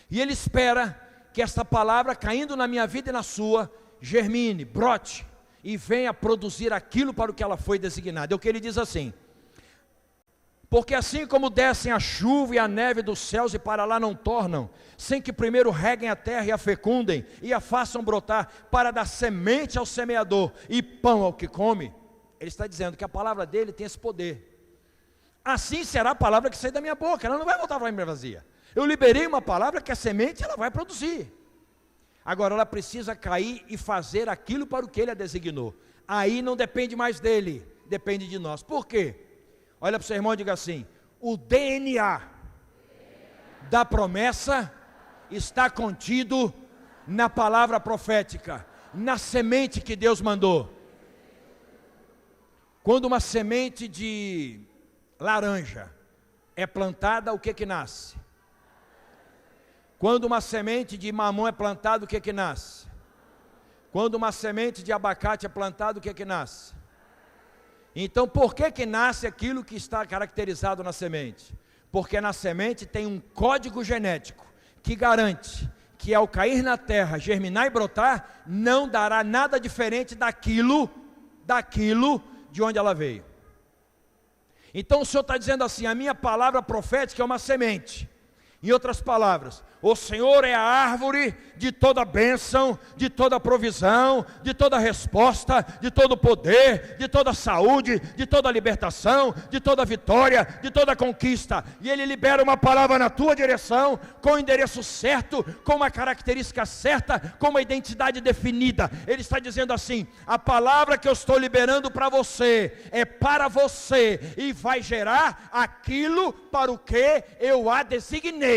E Ele espera que esta palavra, caindo na minha vida e na sua, germine, brote e venha produzir aquilo para o que ela foi designada. É o que Ele diz assim, porque assim como descem a chuva e a neve dos céus e para lá não tornam, sem que primeiro reguem a terra e a fecundem e a façam brotar, para dar semente ao semeador e pão ao que come, Ele está dizendo que a palavra dele tem esse poder. Assim será a palavra que sai da minha boca, ela não vai voltar para mim vazia. Eu liberei uma palavra que a semente ela vai produzir. Agora ela precisa cair e fazer aquilo para o que Ele a designou. Aí não depende mais dele, depende de nós. Por quê? Olha para o seu irmão e diga assim, o DNA da promessa está contido na palavra profética, na semente que Deus mandou. Quando uma semente de laranja é plantada, o que nasce? Quando uma semente de mamão é plantada, o que nasce? Quando uma semente de abacate é plantada, o que nasce? Então por que nasce aquilo que está caracterizado na semente? Porque na semente tem um código genético que garante que ao cair na terra, germinar e brotar, não dará nada diferente daquilo de onde ela veio. Então o Senhor está dizendo assim, a minha palavra profética é uma semente. Em outras palavras, o Senhor é a árvore de toda bênção, de toda provisão, de toda resposta, de todo poder, de toda saúde, de toda libertação, de toda vitória, de toda conquista. E Ele libera uma palavra na tua direção, com o endereço certo, com uma característica certa, com uma identidade definida. Ele está dizendo assim, a palavra que eu estou liberando para você, é para você, e vai gerar aquilo para o que eu a designei.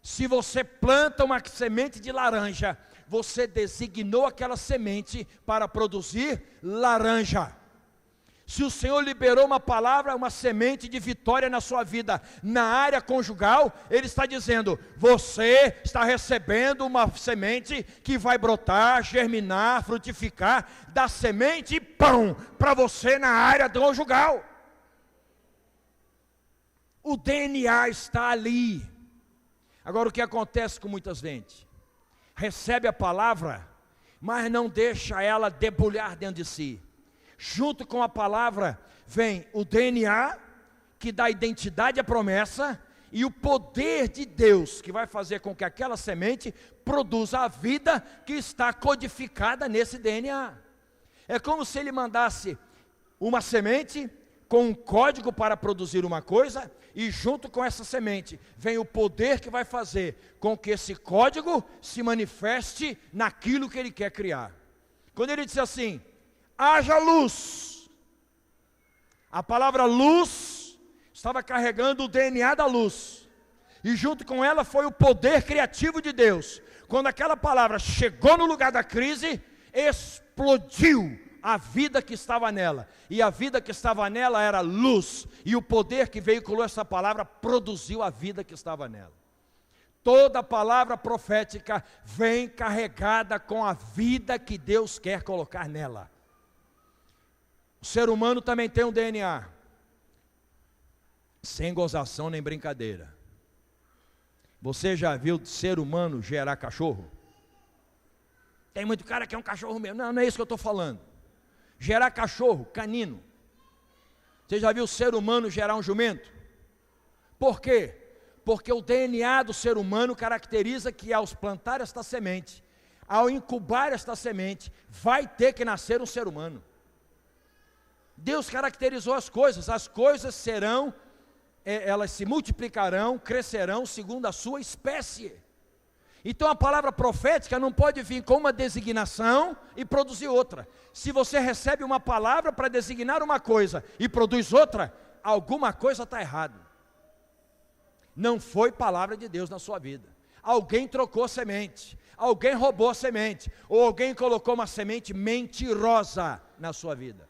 Se você planta uma semente de laranja, você designou aquela semente para produzir laranja. Se o Senhor liberou uma palavra, uma semente de vitória na sua vida, na área conjugal, Ele está dizendo, você está recebendo uma semente que vai brotar, germinar, frutificar, da semente e pão para você na área conjugal. O DNA está ali. Agora o que acontece com muita gente? Recebe a palavra, mas não deixa ela debulhar dentro de si. Junto com a palavra vem o DNA, que dá identidade à promessa, e o poder de Deus, que vai fazer com que aquela semente produza a vida que está codificada nesse DNA. É como se Ele mandasse uma semente com um código para produzir uma coisa, e junto com essa semente vem o poder que vai fazer com que esse código se manifeste naquilo que Ele quer criar. Quando Ele disse assim, haja luz, a palavra luz estava carregando o DNA da luz, e junto com ela foi o poder criativo de Deus. Quando aquela palavra chegou no lugar da crise, explodiu a vida que estava nela, e a vida que estava nela era luz, e o poder que veiculou essa palavra produziu a vida que estava nela. Toda palavra profética vem carregada com a vida que Deus quer colocar nela. O ser humano também tem um DNA, sem gozação nem brincadeira. Você já viu ser humano gerar cachorro? Tem muito cara que é um cachorro mesmo. Não, não é isso que eu estou falando. Gerar cachorro, canino. Você já viu o ser humano gerar um jumento? Por quê? Porque o DNA do ser humano caracteriza que ao plantar esta semente, ao incubar esta semente, vai ter que nascer um ser humano. Deus caracterizou as coisas serão, elas se multiplicarão, crescerão segundo a sua espécie. Então a palavra profética não pode vir com uma designação e produzir outra. Se você recebe uma palavra para designar uma coisa e produz outra, alguma coisa está errada. Não foi palavra de Deus na sua vida. Alguém trocou a semente, alguém roubou a semente, ou alguém colocou uma semente mentirosa na sua vida.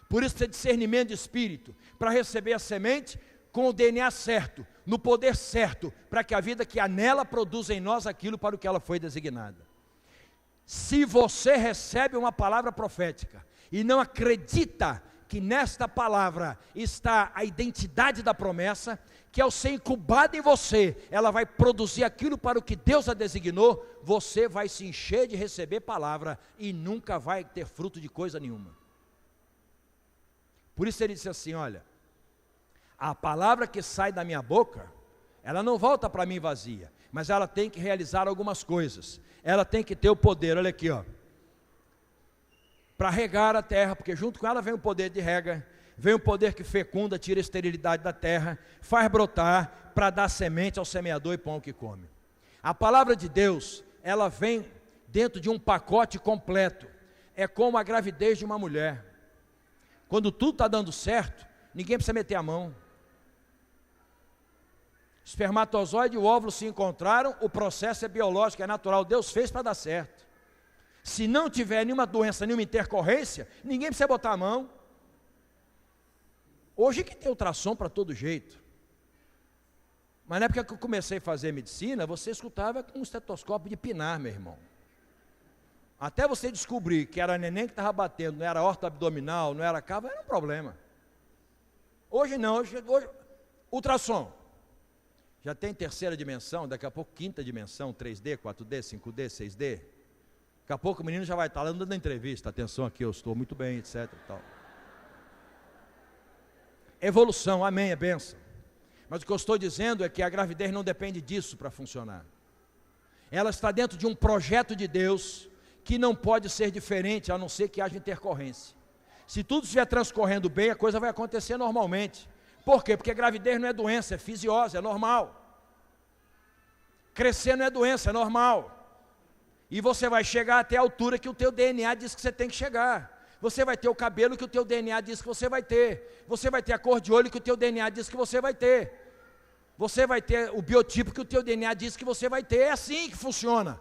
Por isso tem discernimento de espírito, para receber a semente com o DNA certo, no poder certo, para que a vida que há nela produza em nós aquilo para o que ela foi designada. Se você recebe uma palavra profética e não acredita que nesta palavra está a identidade da promessa, que ao ser incubada em você, ela vai produzir aquilo para o que Deus a designou, você vai se encher de receber palavra e nunca vai ter fruto de coisa nenhuma. Por isso ele disse assim, olha, a palavra que sai da minha boca, ela não volta para mim vazia, mas ela tem que realizar algumas coisas. Ela tem que ter o poder, olha aqui, ó, para regar a terra, porque junto com ela vem o poder de rega, vem o poder que fecunda, tira a esterilidade da terra, faz brotar, para dar semente ao semeador e pão que come. A palavra de Deus, ela vem dentro de um pacote completo. É como a gravidez de uma mulher. Quando tudo está dando certo, ninguém precisa meter a mão. O espermatozoide e o óvulo se encontraram, o processo é biológico, é natural, Deus fez para dar certo. Se não tiver nenhuma doença, nenhuma intercorrência, ninguém precisa botar a mão. Hoje que tem ultrassom para todo jeito. Mas na época que eu comecei a fazer medicina, você escutava com um estetoscópio de pinar, meu irmão. Até você descobrir que era neném que estava batendo, não era aorta abdominal, não era cava, era um problema. Hoje não, hoje ultrassom. Já tem terceira dimensão, daqui a pouco quinta dimensão, 3D, 4D, 5D, 6D. Daqui a pouco o menino já vai estar lá dando entrevista, atenção aqui, eu estou muito bem, etc. Tal. Evolução, amém, é bênção. Mas o que eu estou dizendo é que a gravidez não depende disso para funcionar. Ela está dentro de um projeto de Deus, que não pode ser diferente, a não ser que haja intercorrência. Se tudo estiver transcorrendo bem, a coisa vai acontecer normalmente. Por quê? Porque gravidez não é doença, é fisiose, é normal. Crescer não é doença, é normal. E você vai chegar até a altura que o teu DNA diz que você tem que chegar. Você vai ter o cabelo que o teu DNA diz que você vai ter. Você vai ter a cor de olho que o teu DNA diz que você vai ter. Você vai ter o biotipo que o teu DNA diz que você vai ter. É assim que funciona.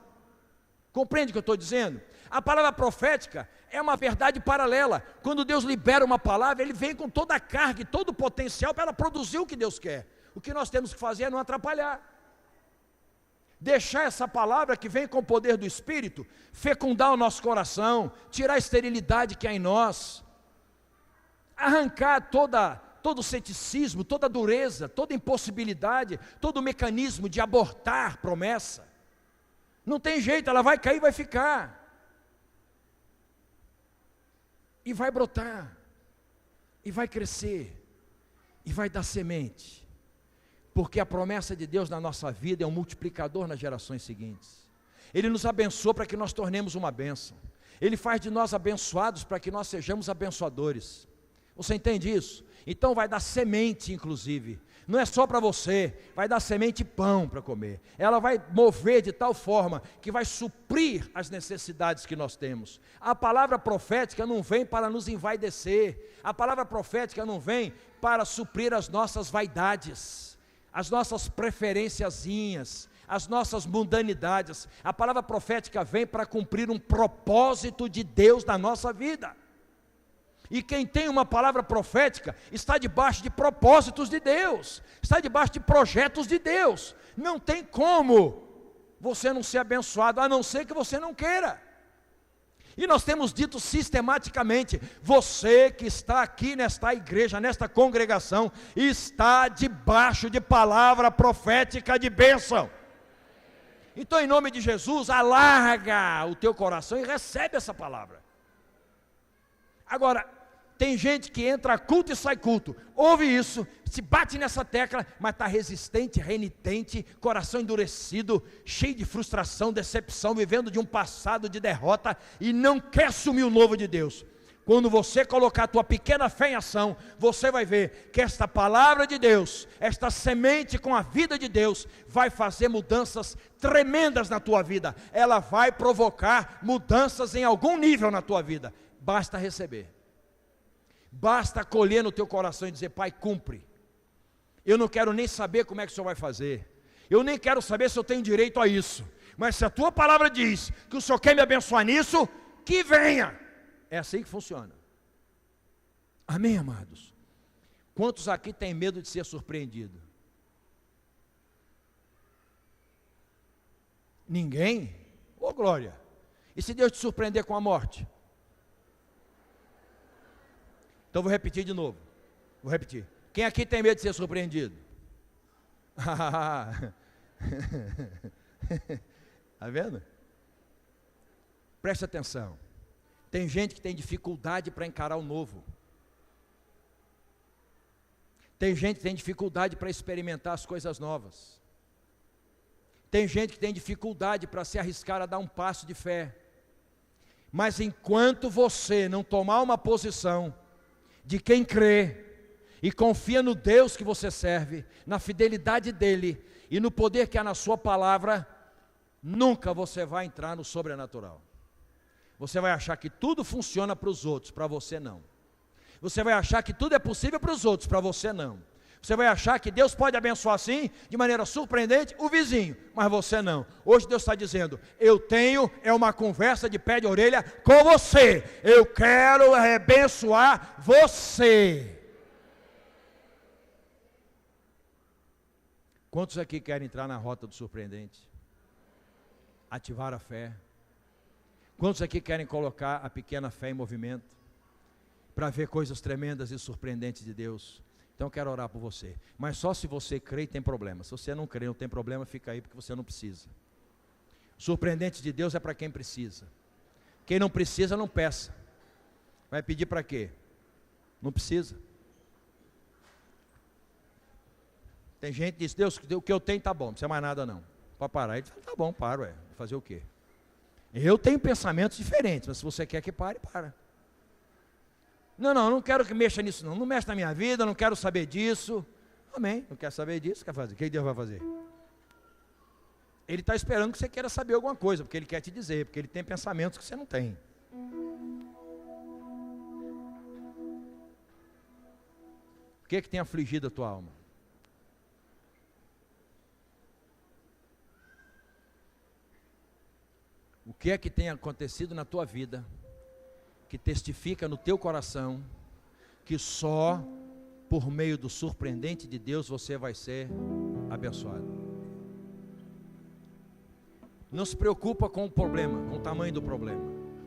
Compreende o que eu estou dizendo? A palavra profética é uma verdade paralela. Quando Deus libera uma palavra, Ele vem com toda a carga e todo o potencial para ela produzir o que Deus quer. O que nós temos que fazer é não atrapalhar. Deixar essa palavra que vem com o poder do Espírito, fecundar o nosso coração, tirar a esterilidade que há em nós, arrancar todo o ceticismo, toda a dureza, toda a impossibilidade, todo o mecanismo de abortar promessa. Não tem jeito, ela vai cair e vai ficar. E vai brotar, e vai crescer, e vai dar semente. Porque a promessa de Deus na nossa vida é um multiplicador nas gerações seguintes. Ele nos abençoa para que nós tornemos uma bênção. Ele faz de nós abençoados para que nós sejamos abençoadores. Você entende isso? Então vai dar semente, inclusive. Não é só para você, vai dar semente e pão para comer. Ela vai mover de tal forma que vai suprir as necessidades que nós temos. A palavra profética não vem para nos envaidecer. A palavra profética não vem para suprir as nossas vaidades, as nossas preferenciazinhas, as nossas mundanidades. A palavra profética vem para cumprir um propósito de Deus na nossa vida. E quem tem uma palavra profética está debaixo de propósitos de Deus, está debaixo de projetos de Deus. Não tem como você não ser abençoado, a não ser que você não queira. E nós temos dito sistematicamente: você que está aqui nesta igreja, nesta congregação, está debaixo de palavra profética de bênção. Então, em nome de Jesus, alarga o teu coração e recebe essa palavra. Agora, tem gente que entra culto e sai culto, ouve isso, se bate nessa tecla, mas está resistente, renitente, coração endurecido, cheio de frustração, decepção, vivendo de um passado de derrota, e não quer assumir o novo de Deus. Quando você colocar a tua pequena fé em ação, você vai ver que esta palavra de Deus, esta semente com a vida de Deus, vai fazer mudanças tremendas na tua vida. Ela vai provocar mudanças em algum nível na tua vida. Basta receber. Basta acolher no teu coração e dizer: Pai, cumpre. Eu não quero nem saber como é que o Senhor vai fazer. Eu nem quero saber se eu tenho direito a isso. Mas se a tua palavra diz que o Senhor quer me abençoar nisso, que venha. É assim que funciona. Amém, amados? Quantos aqui têm medo de ser surpreendido? Ninguém? Ô glória! E se Deus te surpreender com a morte? Então vou repetir de novo. Vou repetir. Quem aqui tem medo de ser surpreendido? Está vendo? Preste atenção. Tem gente que tem dificuldade para encarar o novo. Tem gente que tem dificuldade para experimentar as coisas novas. Tem gente que tem dificuldade para se arriscar a dar um passo de fé. Mas enquanto você não tomar uma posição de quem crê e confia no Deus que você serve, na fidelidade dEle e no poder que há na sua palavra, nunca você vai entrar no sobrenatural. Você vai achar que tudo funciona para os outros, para você não. Você vai achar que tudo é possível para os outros, para você não. Você vai achar que Deus pode abençoar assim, de maneira surpreendente, o vizinho, mas você não. Hoje Deus está dizendo: eu tenho uma conversa de pé de orelha com você. Eu quero abençoar você. Quantos aqui querem entrar na rota do surpreendente? Ativar a fé. Quantos aqui querem colocar a pequena fé em movimento, para ver coisas tremendas e surpreendentes de Deus? Então eu quero orar por você, mas só se você crê e tem problema. Se você não crê, não tem problema, fica aí porque você não precisa. Surpreendente de Deus é para quem precisa. Quem não precisa, não peça. Vai pedir para quê? Não precisa. Tem gente que diz: Deus, o que eu tenho está bom, não precisa mais nada não. Pode parar. Ele fala: tá bom, paro, fazer o quê? Eu tenho pensamentos diferentes, mas se você quer que pare, para. Não, eu não quero que mexa nisso não mexa na minha vida, eu não quero saber disso. Amém, não quer saber disso, quer fazer, o que Deus vai fazer? Ele está esperando que você queira saber alguma coisa, porque Ele quer te dizer, porque Ele tem pensamentos que você não tem. O que tem afligido a tua alma? O que é que tem acontecido na tua vida, que testifica no teu coração, que só por meio do surpreendente de Deus você vai ser abençoado? Não se preocupa com o problema, com o tamanho do problema.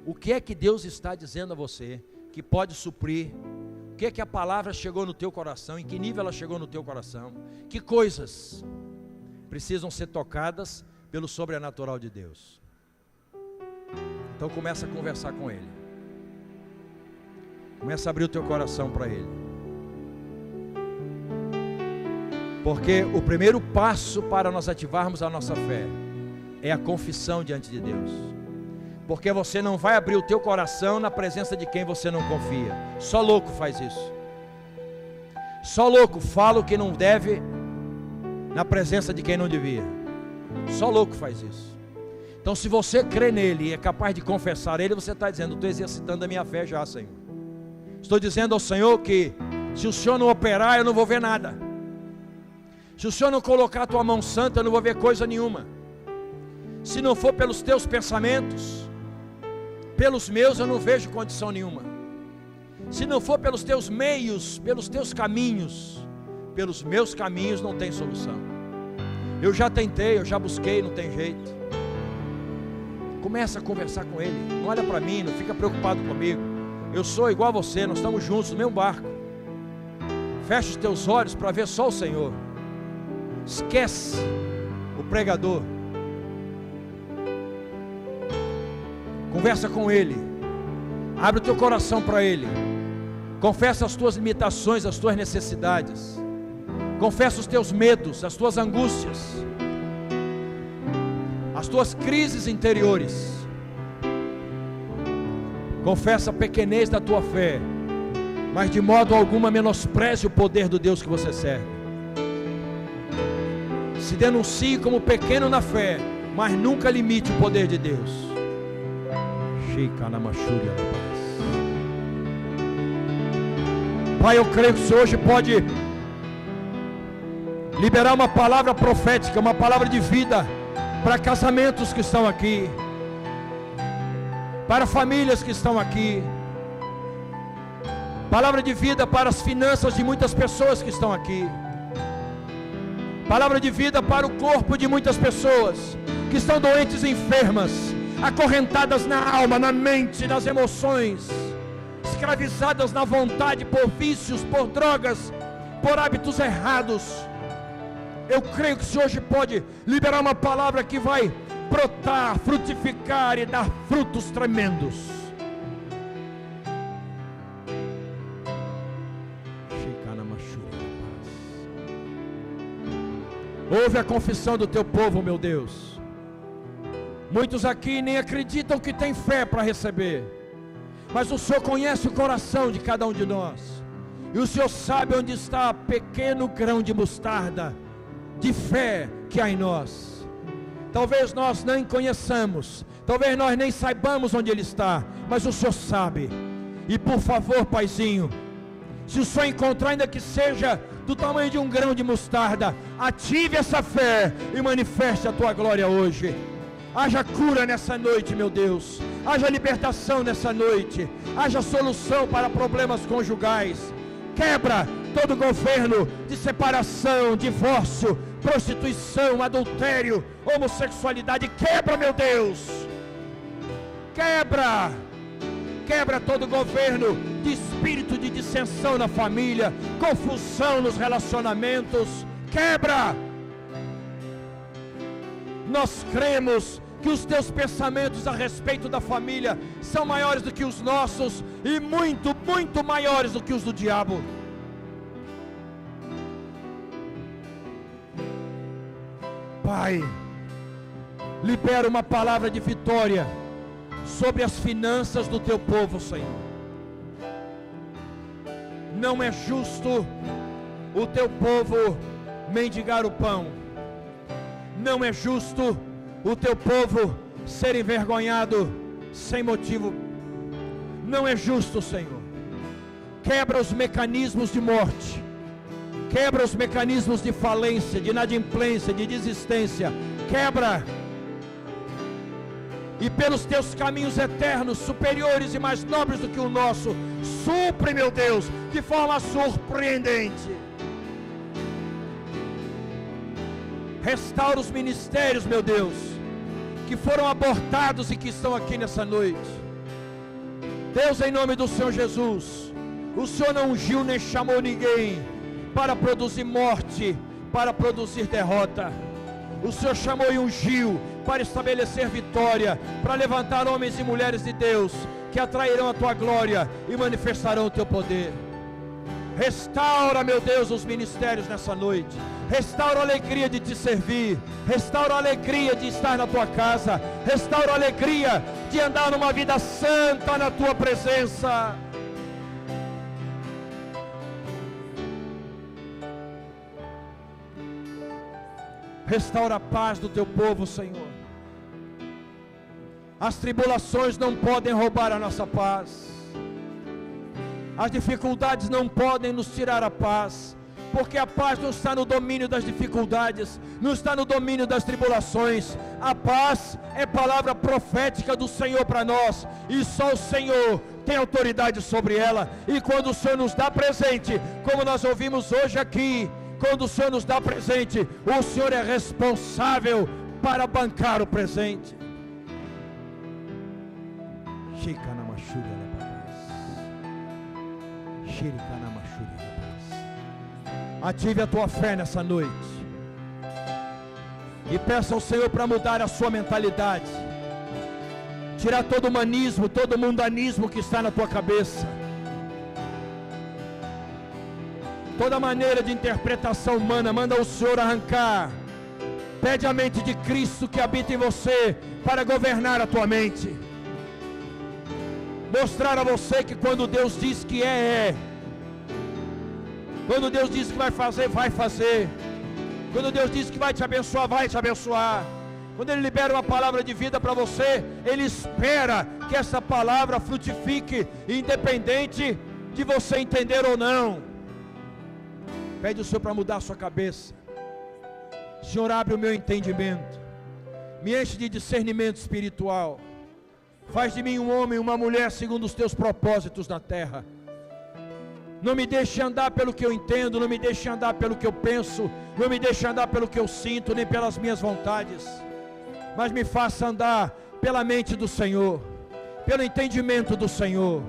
O que é que Deus está dizendo a você, que pode suprir? O que é que a palavra chegou no teu coração, em que nível ela chegou no teu coração? Que coisas precisam ser tocadas pelo sobrenatural de Deus? Então começa a conversar com Ele. Começa a abrir o teu coração para Ele. Porque o primeiro passo para nós ativarmos a nossa fé é a confissão diante de Deus. Porque você não vai abrir o teu coração na presença de quem você não confia. Só louco faz isso. Só louco fala o que não deve na presença de quem não devia. Só louco faz isso. Então, se você crê nele e é capaz de confessar ele, você está dizendo: estou exercitando a minha fé já, Senhor. Estou dizendo ao Senhor que se o Senhor não operar, eu não vou ver nada. Se o Senhor não colocar a tua mão santa, eu não vou ver coisa nenhuma. Se não for pelos teus pensamentos, pelos meus, eu não vejo condição nenhuma. Se não for pelos teus meios, pelos teus caminhos, pelos meus caminhos não tem solução. Eu já tentei, eu já busquei, não tem jeito. Começa a conversar com Ele. Não olha para mim, não fica preocupado comigo. Eu sou igual a você, nós estamos juntos no mesmo barco. Fecha os teus olhos para ver só o Senhor. Esquece o pregador. Conversa com Ele. Abre o teu coração para Ele. Confessa as tuas limitações, as tuas necessidades. Confessa os teus medos, as tuas angústias, as tuas crises interiores. Confessa a pequenez da tua fé, mas de modo algum menospreze o poder do Deus que você serve. Se denuncie como pequeno na fé, mas nunca limite o poder de Deus. Pai, eu creio que o Senhor hoje pode liberar uma palavra profética, uma palavra de vida para casamentos que estão aqui, para famílias que estão aqui, palavra de vida para as finanças de muitas pessoas que estão aqui, palavra de vida para o corpo de muitas pessoas que estão doentes e enfermas, acorrentadas na alma, na mente, nas emoções, escravizadas na vontade por vícios, por drogas, por hábitos errados. Eu creio que o Senhor hoje pode liberar uma palavra que vai brotar, frutificar e dar frutos tremendos. Ouve a confissão do teu povo, meu Deus. Muitos aqui nem acreditam que tem fé para receber, mas o Senhor conhece o coração de cada um de nós, e o Senhor sabe onde está pequeno grão de mostarda de fé que há em nós. Talvez nós nem conheçamos, talvez nós nem saibamos onde ele está, mas o Senhor sabe. E por favor, Paizinho, se o Senhor encontrar, ainda que seja do tamanho de um grão de mostarda, ative essa fé e manifeste a tua glória hoje. Haja cura nessa noite, meu Deus. Haja libertação nessa noite. Haja solução para problemas conjugais. Quebra todo governo de separação, divórcio, prostituição, adultério, homossexualidade. Quebra, meu Deus. Quebra. Quebra todo governo de espírito de dissensão na família, confusão nos relacionamentos. Quebra. Nós cremos que os teus pensamentos a respeito da família são maiores do que os nossos e muito, muito maiores do que os do diabo. Pai, libera uma palavra de vitória sobre as finanças do teu povo, Senhor. Não é justo o teu povo mendigar o pão. Não é justo o teu povo ser envergonhado sem motivo. Não é justo, Senhor. Quebra os mecanismos de morte. Quebra os mecanismos de falência, de inadimplência, de desistência. Quebra. E pelos teus caminhos eternos, superiores e mais nobres do que o nosso, supre, meu Deus, de forma surpreendente. Restaura os ministérios, meu Deus, que foram abortados e que estão aqui nessa noite. Deus, em nome do Senhor Jesus, o Senhor não ungiu nem chamou ninguém para produzir morte, para produzir derrota. O Senhor chamou e ungiu para estabelecer vitória, para levantar homens e mulheres de Deus, que atrairão a tua glória e manifestarão o teu poder. Restaura, meu Deus, os ministérios nessa noite. Restaura a alegria de te servir. Restaura a alegria de estar na tua casa. Restaura a alegria de andar numa vida santa na tua presença. Restaura a paz do teu povo, Senhor. As tribulações não podem roubar a nossa paz. As dificuldades não podem nos tirar a paz, porque a paz não está no domínio das dificuldades, não está no domínio das tribulações. A paz é palavra profética do Senhor para nós, e só o Senhor tem autoridade sobre ela. E quando o Senhor nos dá presente, como nós ouvimos hoje aqui, quando o Senhor nos dá presente, o Senhor é responsável para bancar o presente. Ative a tua fé nessa noite e peça ao Senhor para mudar a sua mentalidade, tirar todo o humanismo, todo o mundanismo que está na tua cabeça, toda maneira de interpretação humana. Manda o Senhor arrancar. Pede a mente de Cristo que habita em você para governar a tua mente, mostrar a você que quando Deus diz que é. Quando Deus diz que vai fazer, vai fazer. Quando Deus diz que vai te abençoar, vai te abençoar. Quando Ele libera uma palavra de vida para você, Ele espera que essa palavra frutifique, independente de você entender ou não. Pede o Senhor para mudar a sua cabeça. Senhor, abre o meu entendimento, me enche de discernimento espiritual, faz de mim um homem, uma mulher segundo os teus propósitos na terra. Não me deixe andar pelo que eu entendo, não me deixe andar pelo que eu penso, não me deixe andar pelo que eu sinto, nem pelas minhas vontades, mas me faça andar pela mente do Senhor, pelo entendimento do Senhor.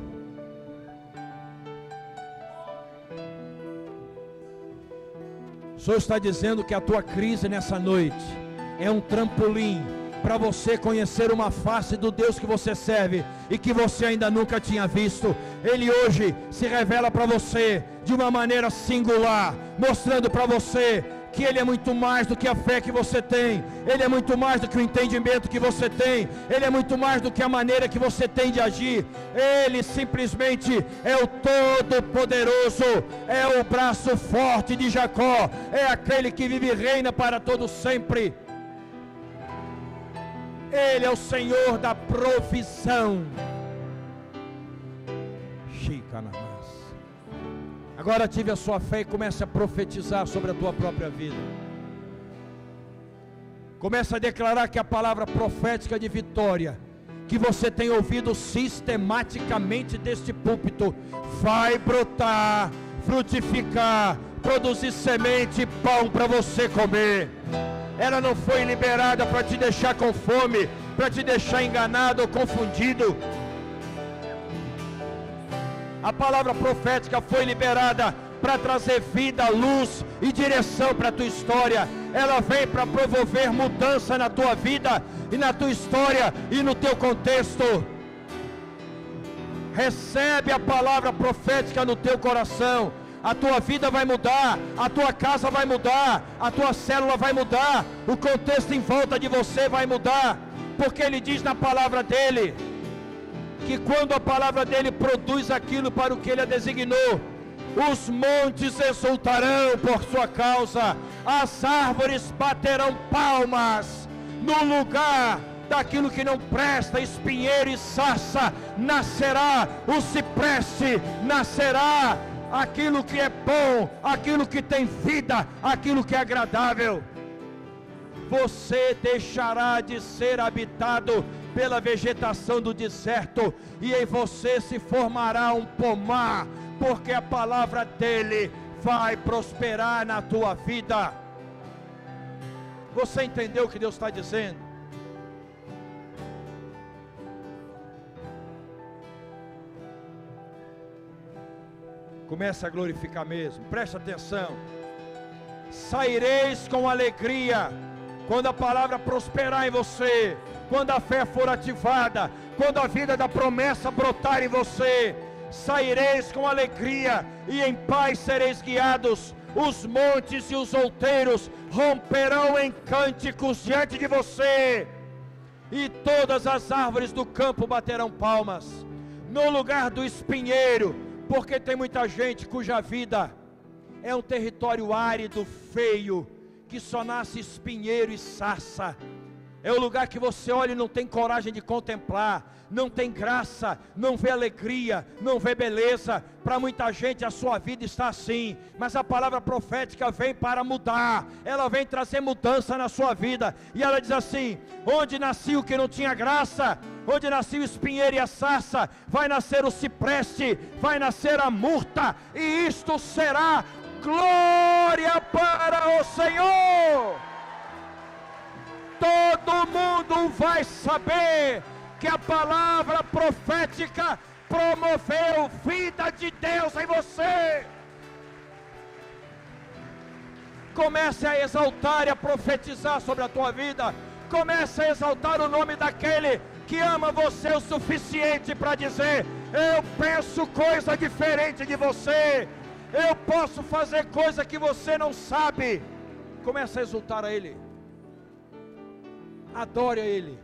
O Senhor está dizendo que a tua crise nessa noite é um trampolim para você conhecer uma face do Deus que você serve e que você ainda nunca tinha visto. Ele hoje se revela para você de uma maneira singular, mostrando para você que Ele é muito mais do que a fé que você tem, Ele é muito mais do que o entendimento que você tem, Ele é muito mais do que a maneira que você tem de agir. Ele simplesmente é o Todo-Poderoso, é o braço forte de Jacó, é aquele que vive e reina para todo sempre. Ele é o Senhor da provisão. Agora ative a sua fé e comece a profetizar sobre a tua própria vida. Comece a declarar que a palavra profética de vitória que você tem ouvido sistematicamente deste púlpito vai brotar, frutificar, produzir semente e pão para você comer. Ela não foi liberada para te deixar com fome, para te deixar enganado ou confundido. A palavra profética foi liberada para trazer vida, luz e direção para a tua história. Ela vem para promover mudança na tua vida e na tua história e no teu contexto. Recebe a palavra profética no teu coração. A tua vida vai mudar, a tua casa vai mudar, a tua célula vai mudar, o contexto em volta de você vai mudar, porque Ele diz na palavra dEle, que quando a palavra dEle produz aquilo para o que Ele a designou, os montes exultarão por sua causa, as árvores baterão palmas, no lugar daquilo que não presta, espinheiro e sarça, nascerá o cipreste, nascerá aquilo que é bom, aquilo que tem vida, aquilo que é agradável. Você deixará de ser habitado pela vegetação do deserto, e em você se formará um pomar, porque a palavra dEle vai prosperar na tua vida. Você entendeu o que Deus está dizendo? Comece a glorificar mesmo, preste atenção. Saireis com alegria quando a palavra prosperar em você, quando a fé for ativada, quando a vida da promessa brotar em você. Saireis com alegria e em paz sereis guiados. Os montes e os outeiros romperão em cânticos diante de você, e todas as árvores do campo baterão palmas. No lugar do espinheiro, porque tem muita gente cuja vida é um território árido, feio, que só nasce espinheiro e sarça. É o lugar que você olha e não tem coragem de contemplar, não tem graça, não vê alegria, não vê beleza. Para muita gente a sua vida está assim, mas a palavra profética vem para mudar, ela vem trazer mudança na sua vida. E ela diz assim: onde nascia o que não tinha graça, onde nasceu o espinheiro e a sarça, vai nascer o cipreste, vai nascer a murta, e isto será glória para o Senhor. Todo mundo vai saber que a palavra profética promoveu vida de Deus em você. Comece a exaltar e a profetizar sobre a tua vida. Comece a exaltar o nome daquele que ama você o suficiente para dizer: eu penso coisa diferente de você, eu posso fazer coisa que você não sabe. Comece a exaltar a Ele. Adore a Ele.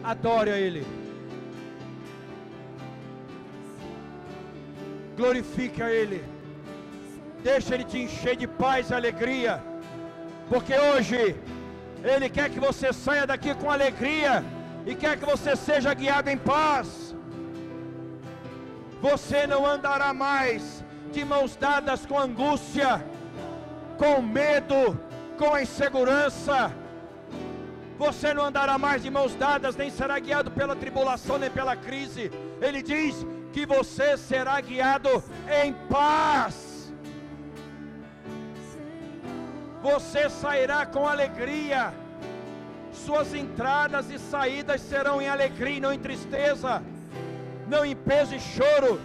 Adore a Ele. Glorifique a Ele. Deixa Ele te encher de paz e alegria, porque hoje Ele quer que você saia daqui com alegria e quer que você seja guiado em paz. Você não andará mais de mãos dadas com angústia, com medo, com a insegurança. Você não andará mais de mãos dadas, nem será guiado pela tribulação, nem pela crise. Ele diz que você será guiado em paz. Você sairá com alegria. Suas entradas e saídas serão em alegria e não em tristeza, não em peso e choro.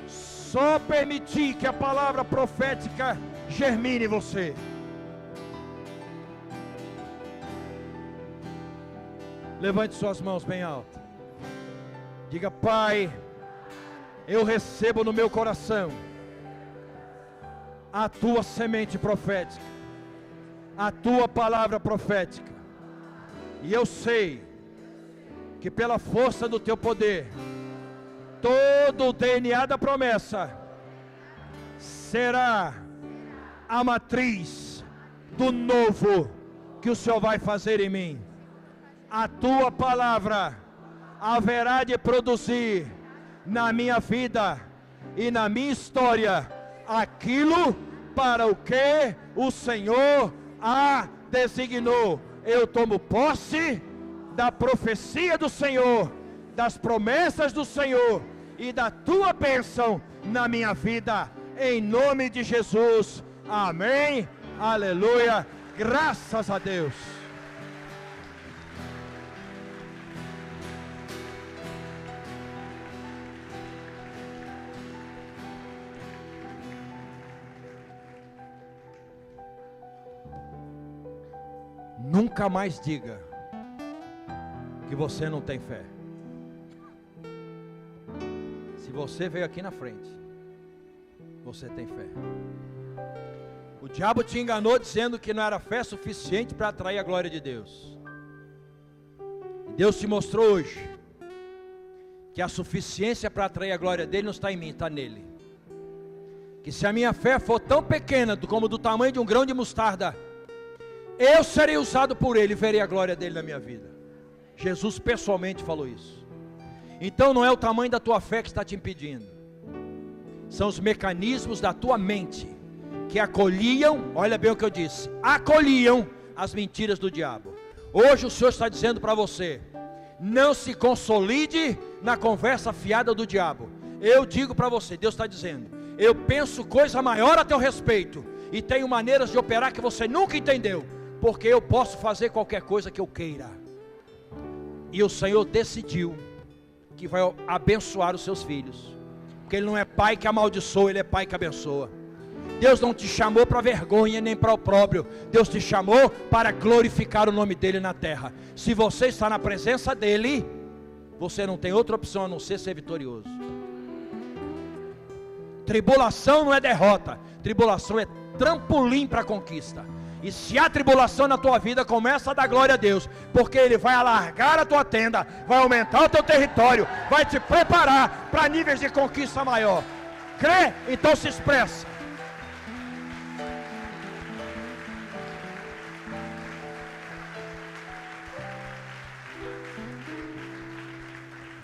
Só permitir que a palavra profética germine em você. Levante suas mãos bem alto. Diga: Pai, eu recebo no meu coração a tua semente profética, a tua palavra profética, e eu sei que pela força do teu poder, todo o DNA da promessa será a matriz do novo que o Senhor vai fazer em mim. A tua palavra haverá de produzir na minha vida e na minha história aquilo para o que o Senhor a designou. Eu tomo posse da profecia do Senhor, das promessas do Senhor e da tua bênção na minha vida, em nome de Jesus. Amém, aleluia, graças a Deus. Nunca mais diga que você não tem fé. Se você veio aqui na frente, você tem fé. O diabo te enganou dizendo que não era fé suficiente para atrair a glória de Deus. E Deus te mostrou hoje que a suficiência para atrair a glória dele não está em mim, está nele. Que se a minha fé for tão pequena como do tamanho de um grão de mostarda, eu serei usado por Ele e verei a glória dele na minha vida. Jesus pessoalmente falou isso. Então não é o tamanho da tua fé que está te impedindo, são os mecanismos da tua mente que acolhiam, olha bem o que eu disse, acolhiam as mentiras do diabo. Hoje o Senhor está dizendo para você: não se consolide na conversa fiada do diabo. Eu digo para você, Deus está dizendo: eu penso coisa maior a teu respeito, e tenho maneiras de operar que você nunca entendeu, porque eu posso fazer qualquer coisa que eu queira. E o Senhor decidiu que vai abençoar os seus filhos, porque Ele não é pai que amaldiçoa, Ele é pai que abençoa. Deus não te chamou para vergonha nem para opróbrio. Deus te chamou para glorificar o nome dEle na terra. Se você está na presença dEle, você não tem outra opção a não ser vitorioso. Tribulação não é derrota, tribulação é trampolim para a conquista. E se há tribulação na tua vida, começa a dar glória a Deus, porque Ele vai alargar a tua tenda, vai aumentar o teu território, vai te preparar para níveis de conquista maior. Crê? Então se expressa.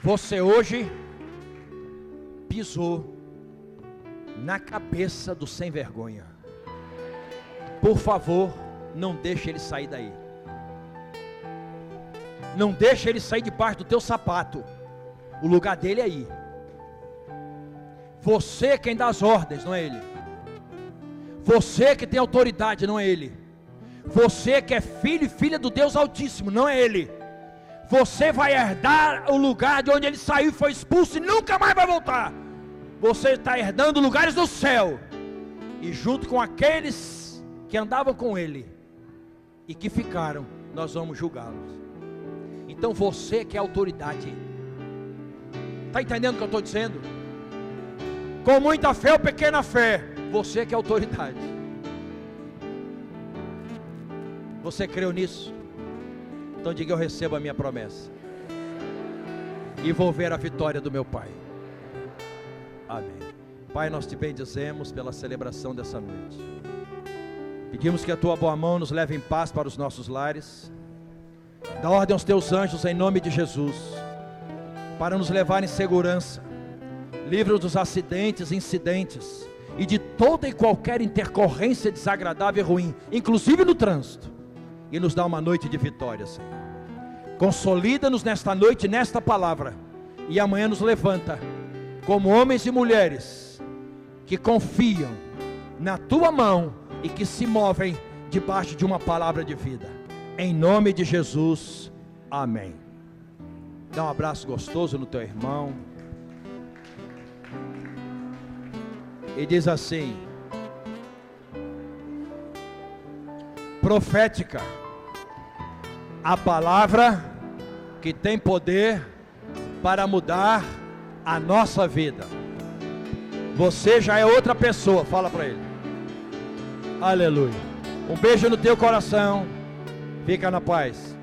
Você hoje pisou na cabeça do sem vergonha. Por favor, não deixe ele sair daí. Não deixa ele sair debaixo do teu sapato. O lugar dele é aí. Você quem dá as ordens, não é ele. Você que tem autoridade, não é ele. Você que é filho e filha do Deus Altíssimo, não é ele. Você vai herdar o lugar de onde ele saiu e foi expulso e nunca mais vai voltar. Você está herdando lugares do céu. E junto com aqueles que andavam com ele e que ficaram, nós vamos julgá-los. Então você que é autoridade, está entendendo o que eu estou dizendo? Com muita fé ou pequena fé, você que é autoridade. Você creu nisso? Então diga: eu recebo a minha promessa e vou ver a vitória do meu Pai. Amém. Pai, nós te bendizemos pela celebração dessa noite. Pedimos que a tua boa mão nos leve em paz para os nossos lares. Dá ordem aos teus anjos em nome de Jesus, para nos levar em segurança. Livra-nos dos acidentes, incidentes e de toda e qualquer intercorrência desagradável e ruim, inclusive no trânsito. E nos dá uma noite de vitória, Senhor. Consolida-nos nesta noite, nesta palavra. E amanhã nos levanta como homens e mulheres que confiam na tua mão e que se movem debaixo de uma palavra de vida. Em nome de Jesus, amém. Dá um abraço gostoso no teu irmão. E diz assim: profética, a palavra que tem poder para mudar a nossa vida. Você já é outra pessoa, fala para ele. Aleluia. Um beijo no teu coração. Fica na paz.